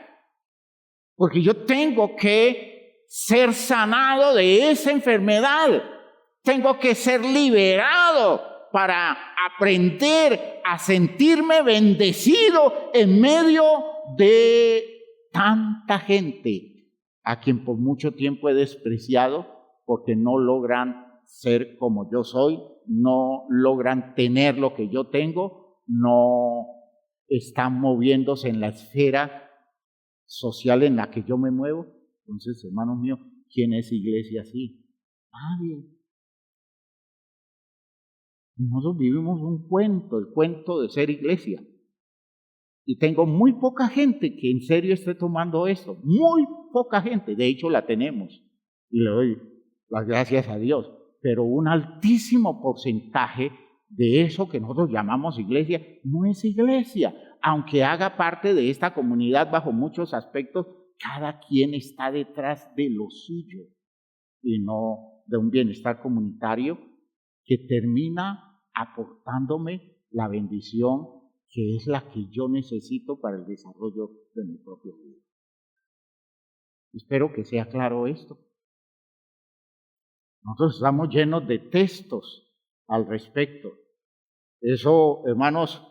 [SPEAKER 1] Porque yo tengo que ser sanado de esa enfermedad. Tengo que ser liberado para aprender a sentirme bendecido en medio de tanta gente a quien por mucho tiempo he despreciado porque no logran ser como yo soy, no logran tener lo que yo tengo, no están moviéndose en la esfera social en la que yo me muevo. Entonces, hermanos míos, ¿quién es iglesia así? Nadie. Nosotros vivimos un cuento, el cuento de ser iglesia. Y tengo muy poca gente que en serio esté tomando esto. Muy poca gente. De hecho, la tenemos. Y le doy las gracias a Dios. Pero un altísimo porcentaje de eso que nosotros llamamos iglesia no es iglesia. Aunque haga parte de esta comunidad bajo muchos aspectos, cada quien está detrás de lo suyo y no de un bienestar comunitario que termina aportándome la bendición que es la que yo necesito para el desarrollo de mi propio vida. Espero que sea claro esto. Nosotros estamos llenos de textos al respecto. Eso, hermanos,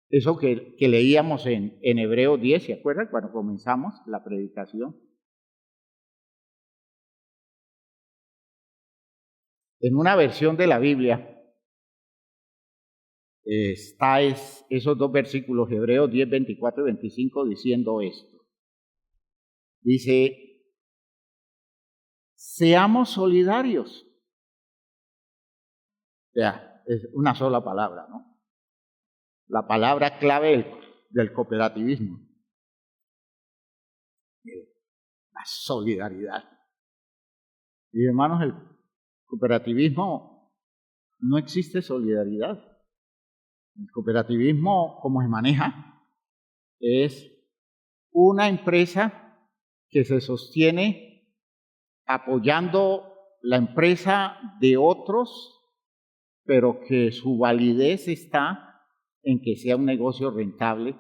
[SPEAKER 1] eso que leíamos en Hebreos 10, ¿se acuerdan? Cuando comenzamos la predicación. En una versión de la Biblia está esos dos versículos, Hebreos 10, 24 y 25, diciendo esto. Dice, seamos solidarios. O sea, es una sola palabra, ¿no? La palabra clave del cooperativismo. La solidaridad. Y hermanos, el cooperativismo no existe solidaridad. El cooperativismo, como se maneja, es una empresa que se sostiene apoyando la empresa de otros, pero que su validez está en que sea un negocio rentable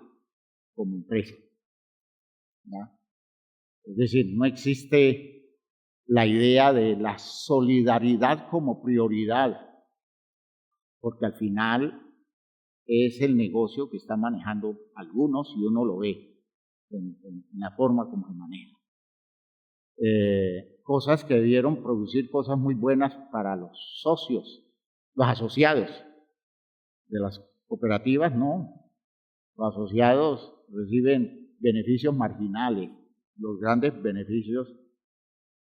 [SPEAKER 1] como empresa. ¿Ya? Es decir, no existe la idea de la solidaridad como prioridad, porque al final es el negocio que están manejando algunos y uno lo ve. en la forma como se maneja. Cosas que debieron producir cosas muy buenas para los socios, los asociados de las cooperativas, no. Los asociados reciben beneficios marginales, los grandes beneficios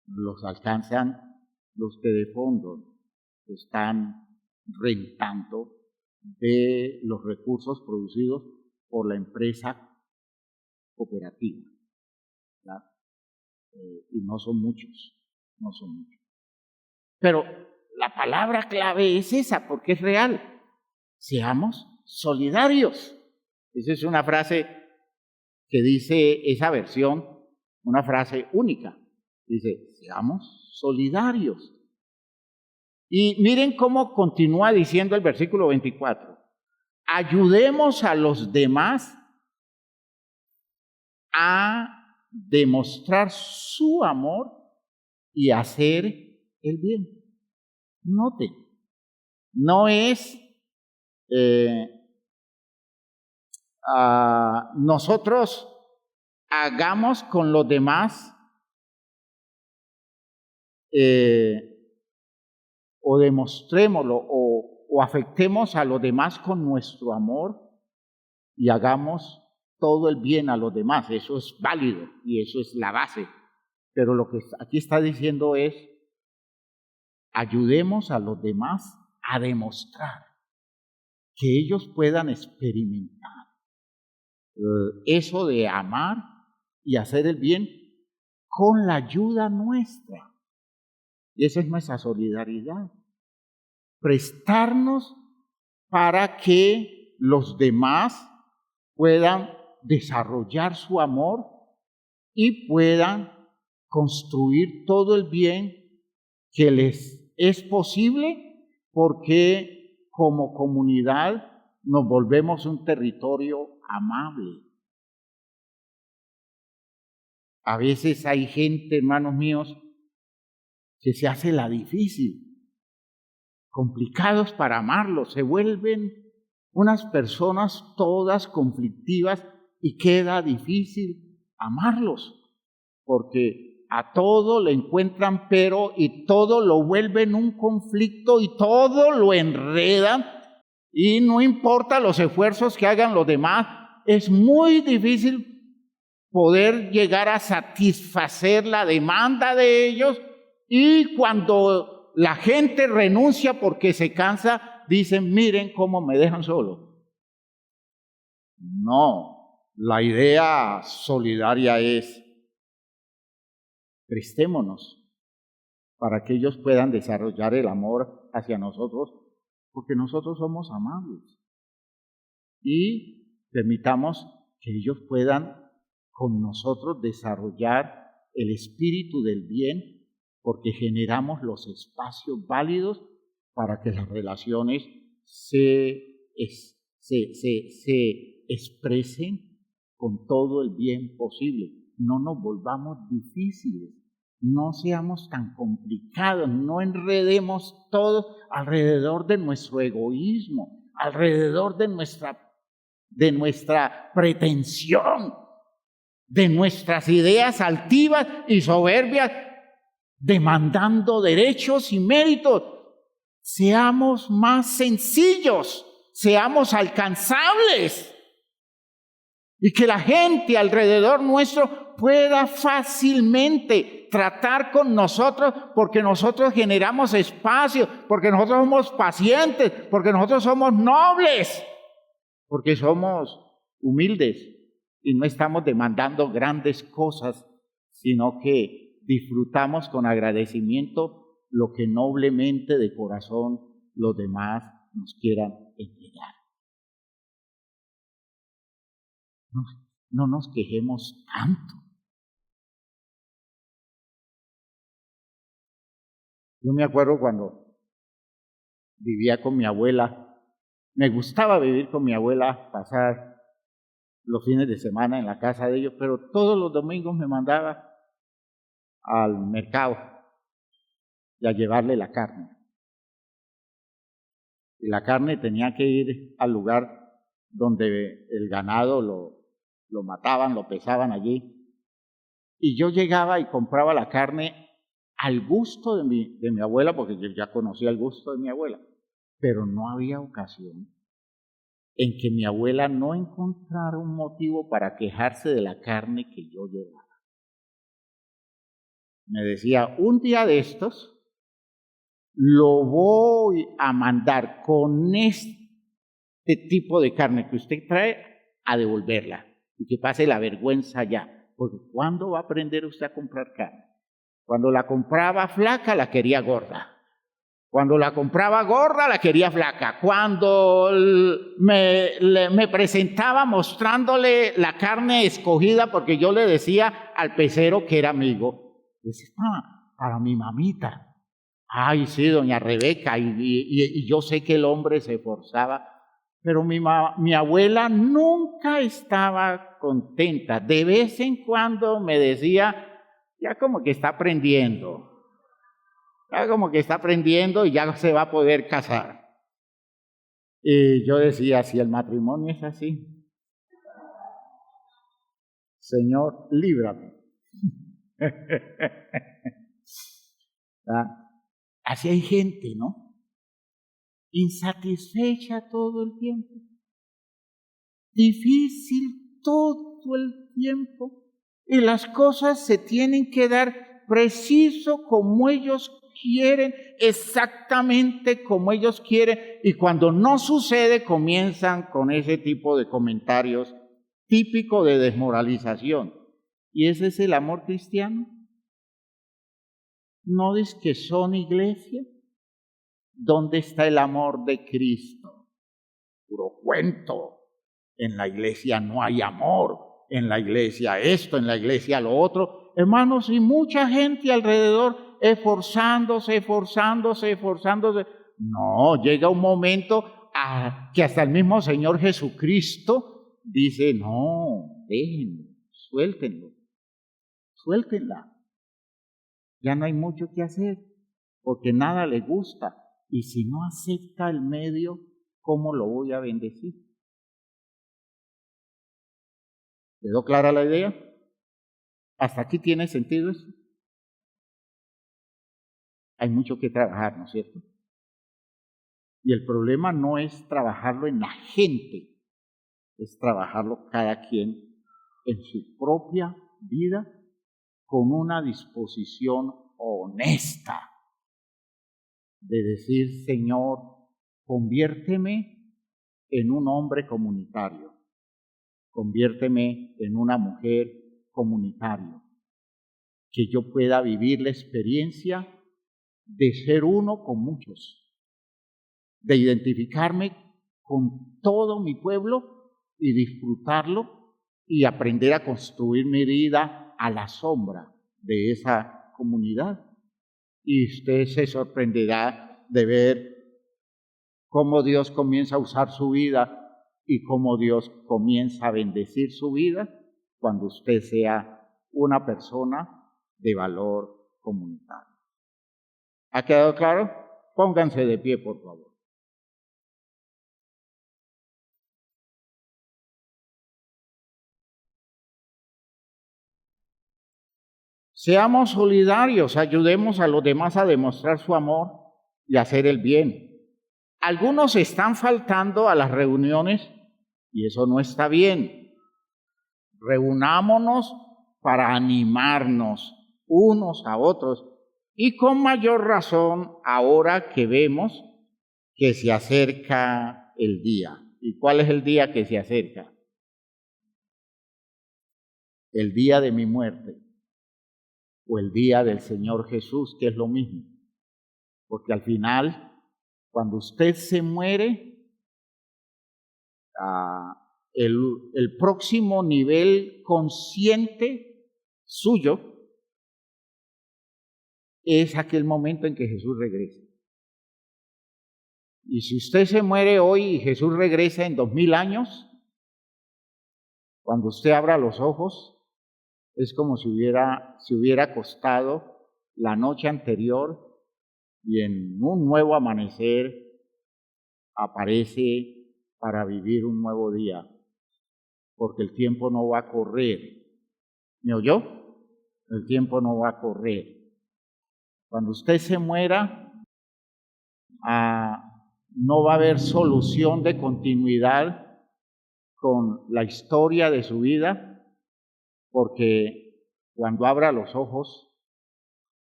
[SPEAKER 1] los alcanzan los que de fondo están rentando de los recursos producidos por la empresa cooperativa, ¿verdad? Y no son muchos. Pero la palabra clave es esa, porque es real. Seamos solidarios. Esa es una frase que dice esa versión, una frase única. Dice, seamos solidarios. Y miren cómo continúa diciendo el versículo 24. Ayudemos a los demás a demostrar su amor y hacer el bien. Noten, no es nosotros hagamos con los demás o demostrémoslo o afectemos a los demás con nuestro amor y hagamos todo el bien a los demás. Eso es válido y eso es la base. Pero lo que aquí está diciendo es, ayudemos a los demás a demostrar que ellos puedan experimentar eso de amar y hacer el bien con la ayuda nuestra. Y esa es nuestra solidaridad. Prestarnos para que los demás puedan desarrollar su amor y puedan construir todo el bien que les es posible, porque como comunidad nos volvemos un territorio amable. A veces hay gente, hermanos míos, que se hace la difícil, complicados para amarlos, se vuelven unas personas todas conflictivas y queda difícil amarlos, porque a todo le encuentran pero y todo lo vuelven un conflicto y todo lo enredan y no importa los esfuerzos que hagan los demás, es muy difícil poder llegar a satisfacer la demanda de ellos, y cuando la gente renuncia porque se cansa, dicen, miren cómo me dejan solo. No, la idea solidaria es, prestémonos para que ellos puedan desarrollar el amor hacia nosotros, porque nosotros somos amables. Y permitamos que ellos puedan con nosotros desarrollar el espíritu del bien, porque generamos los espacios válidos para que las relaciones se expresen con todo el bien posible. No nos volvamos difíciles, no seamos tan complicados, no enredemos todo alrededor de nuestro egoísmo, alrededor de nuestra pretensión, de nuestras ideas altivas y soberbias, demandando derechos y méritos. Seamos más sencillos, seamos alcanzables, y que la gente alrededor nuestro pueda fácilmente tratar con nosotros, porque nosotros generamos espacio, porque nosotros somos pacientes, porque nosotros somos nobles, porque somos humildes y no estamos demandando grandes cosas, sino que disfrutamos con agradecimiento lo que noblemente de corazón los demás nos quieran entregar. No nos quejemos tanto. Yo me acuerdo cuando vivía con mi abuela, me gustaba vivir con mi abuela, pasar los fines de semana en la casa de ellos, pero todos los domingos me mandaba al mercado y a llevarle la carne. Y la carne tenía que ir al lugar donde el ganado lo mataban, lo pesaban allí. Y yo llegaba y compraba la carne al gusto de mi abuela, porque yo ya conocía el gusto de mi abuela, pero no había ocasión en que mi abuela no encontrara un motivo para quejarse de la carne que yo llevaba. Me decía, un día de estos lo voy a mandar con este tipo de carne que usted trae a devolverla y que pase la vergüenza ya, porque ¿cuándo va a aprender usted a comprar carne? Cuando la compraba flaca, la quería gorda. Cuando la compraba gorda, la quería flaca. Cuando me presentaba mostrándole la carne escogida, porque yo le decía al pecero que era amigo, decía, para mi mamita. Ay, sí, doña Rebeca, y yo sé que el hombre se esforzaba, pero mi abuela nunca estaba contenta. De vez en cuando me decía, ya como que está aprendiendo. Ya como que está aprendiendo y ya se va a poder casar. Y yo decía, si el matrimonio es así, Señor, líbrame. Así hay gente, ¿no? Insatisfecha todo el tiempo. Difícil todo el tiempo. Y las cosas se tienen que dar preciso como ellos quieren, exactamente como ellos quieren, y cuando no sucede comienzan con ese tipo de comentarios típico de desmoralización. ¿Y ese es el amor cristiano? ¿No es que son iglesia? ¿Dónde está el amor de Cristo? Puro cuento. En la iglesia no hay amor, en la iglesia esto, en la iglesia lo otro. Hermanos, y mucha gente alrededor esforzándose. No, llega un momento que hasta el mismo Señor Jesucristo dice, no, déjenlo, suéltenla. Ya no hay mucho que hacer, porque nada le gusta. Y si no acepta el medio, ¿cómo lo voy a bendecir? ¿Quedó clara la idea? ¿Hasta aquí tiene sentido eso? Hay mucho que trabajar, ¿no es cierto? Y el problema no es trabajarlo en la gente, es trabajarlo cada quien en su propia vida con una disposición honesta de decir, Señor, conviérteme en un hombre comunitario, conviérteme en una mujer comunitaria, que yo pueda vivir la experiencia de ser uno con muchos, de identificarme con todo mi pueblo y disfrutarlo y aprender a construir mi vida a la sombra de esa comunidad. Y usted se sorprenderá de ver cómo Dios comienza a usar su vida y cómo Dios comienza a bendecir su vida cuando usted sea una persona de valor comunitario. ¿Ha quedado claro? Pónganse de pie, por favor. Seamos solidarios, ayudemos a los demás a demostrar su amor y a hacer el bien. Algunos están faltando a las reuniones y eso no está bien. Reunámonos para animarnos unos a otros y con mayor razón ahora que vemos que se acerca el día. ¿Y cuál es el día que se acerca? El día de mi muerte o el día del Señor Jesús, que es lo mismo. Porque al final, cuando usted se muere, el próximo nivel consciente suyo es aquel momento en que Jesús regresa. Y si usted se muere hoy y Jesús regresa en 2000 años, cuando usted abra los ojos, es como si hubiera acostado la noche anterior y en un nuevo amanecer aparece para vivir un nuevo día. porque el tiempo no va a correr. ¿Me oyó? El tiempo no va a correr. Cuando usted se muera, no va a haber solución de continuidad con la historia de su vida, porque cuando abra los ojos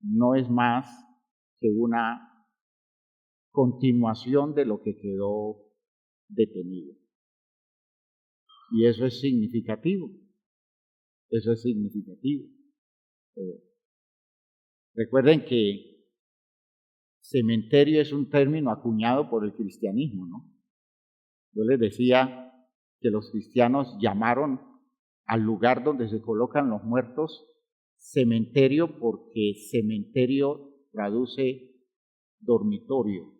[SPEAKER 1] no es más que una continuación de lo que quedó detenido. Y eso es significativo. Eso es significativo. Recuerden que cementerio es un término acuñado por el cristianismo, ¿no? Yo les decía que los cristianos llamaron al lugar donde se colocan los muertos cementerio, porque cementerio traduce dormitorio.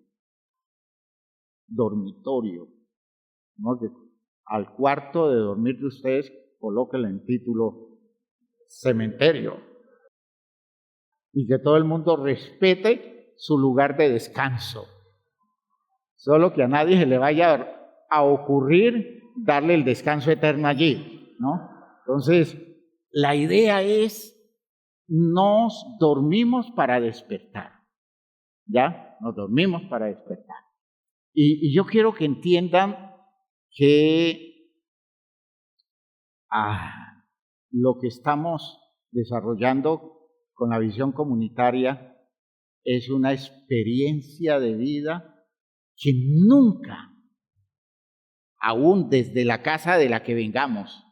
[SPEAKER 1] Dormitorio, ¿no? Al cuarto de dormir de ustedes, colóquenle en título cementerio. Y que todo el mundo respete su lugar de descanso. Solo que a nadie se le vaya a ocurrir darle el descanso eterno allí, ¿no? Entonces, la idea es, nos dormimos para despertar, ¿ya? Nos dormimos para despertar. Y yo quiero que entiendan que lo que estamos desarrollando con la visión comunitaria es una experiencia de vida que nunca, aún desde la casa de la que vengamos,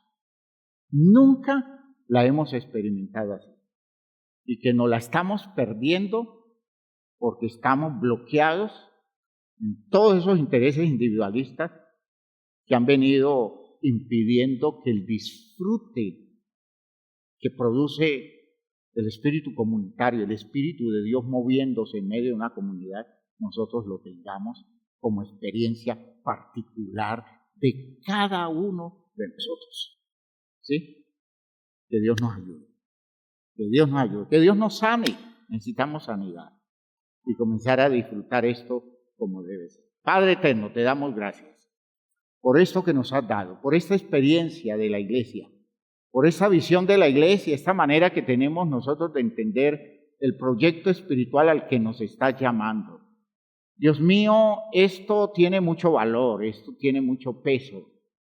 [SPEAKER 1] nunca la hemos experimentado así. Y que nos la estamos perdiendo porque estamos bloqueados en todos esos intereses individualistas que han venido impidiendo que el disfrute que produce el espíritu comunitario, el espíritu de Dios moviéndose en medio de una comunidad, nosotros lo tengamos como experiencia particular de cada uno de nosotros. ¿Sí? Que Dios nos ayude. Que Dios nos ayude. Que Dios nos sane. Necesitamos sanidad. Y comenzar a disfrutar esto como debe ser. Padre eterno, te damos gracias por esto que nos has dado, por esta experiencia de la iglesia, por esta visión de la iglesia, esta manera que tenemos nosotros de entender el proyecto espiritual al que nos estás llamando. Dios mío, esto tiene mucho valor, esto tiene mucho peso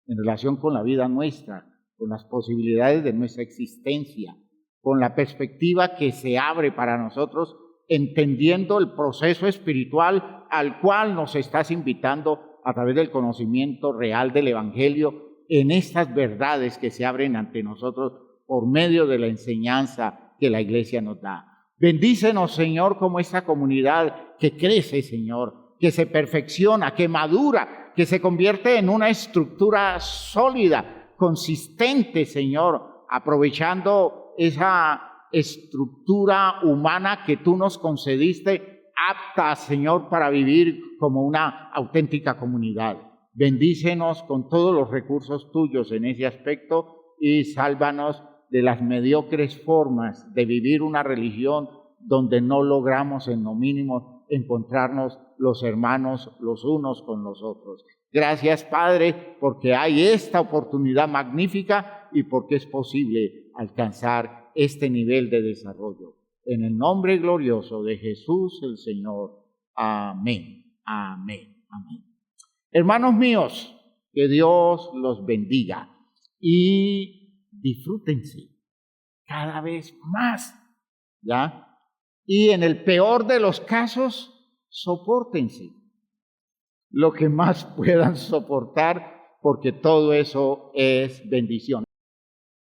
[SPEAKER 1] en relación con la vida nuestra, con las posibilidades de nuestra existencia, con la perspectiva que se abre para nosotros, entendiendo el proceso espiritual al cual nos estás invitando a través del conocimiento real del Evangelio, en estas verdades que se abren ante nosotros por medio de la enseñanza que la iglesia nos da. Bendícenos, Señor, como esta comunidad que crece, Señor, que se perfecciona, que madura, que se convierte en una estructura sólida, consistente, Señor, aprovechando esa estructura humana que tú nos concediste, apta, Señor, para vivir como una auténtica comunidad. Bendícenos con todos los recursos tuyos en ese aspecto y sálvanos de las mediocres formas de vivir una religión donde no logramos en lo mínimo encontrarnos los hermanos los unos con los otros. Gracias, Padre, porque hay esta oportunidad magnífica y porque es posible alcanzar este nivel de desarrollo. En el nombre glorioso de Jesús el Señor. Amén, amén, amén. Hermanos míos, que Dios los bendiga y disfrútense cada vez más, ¿ya? Y en el peor de los casos, sopórtense lo que más puedan soportar, porque todo eso es bendición.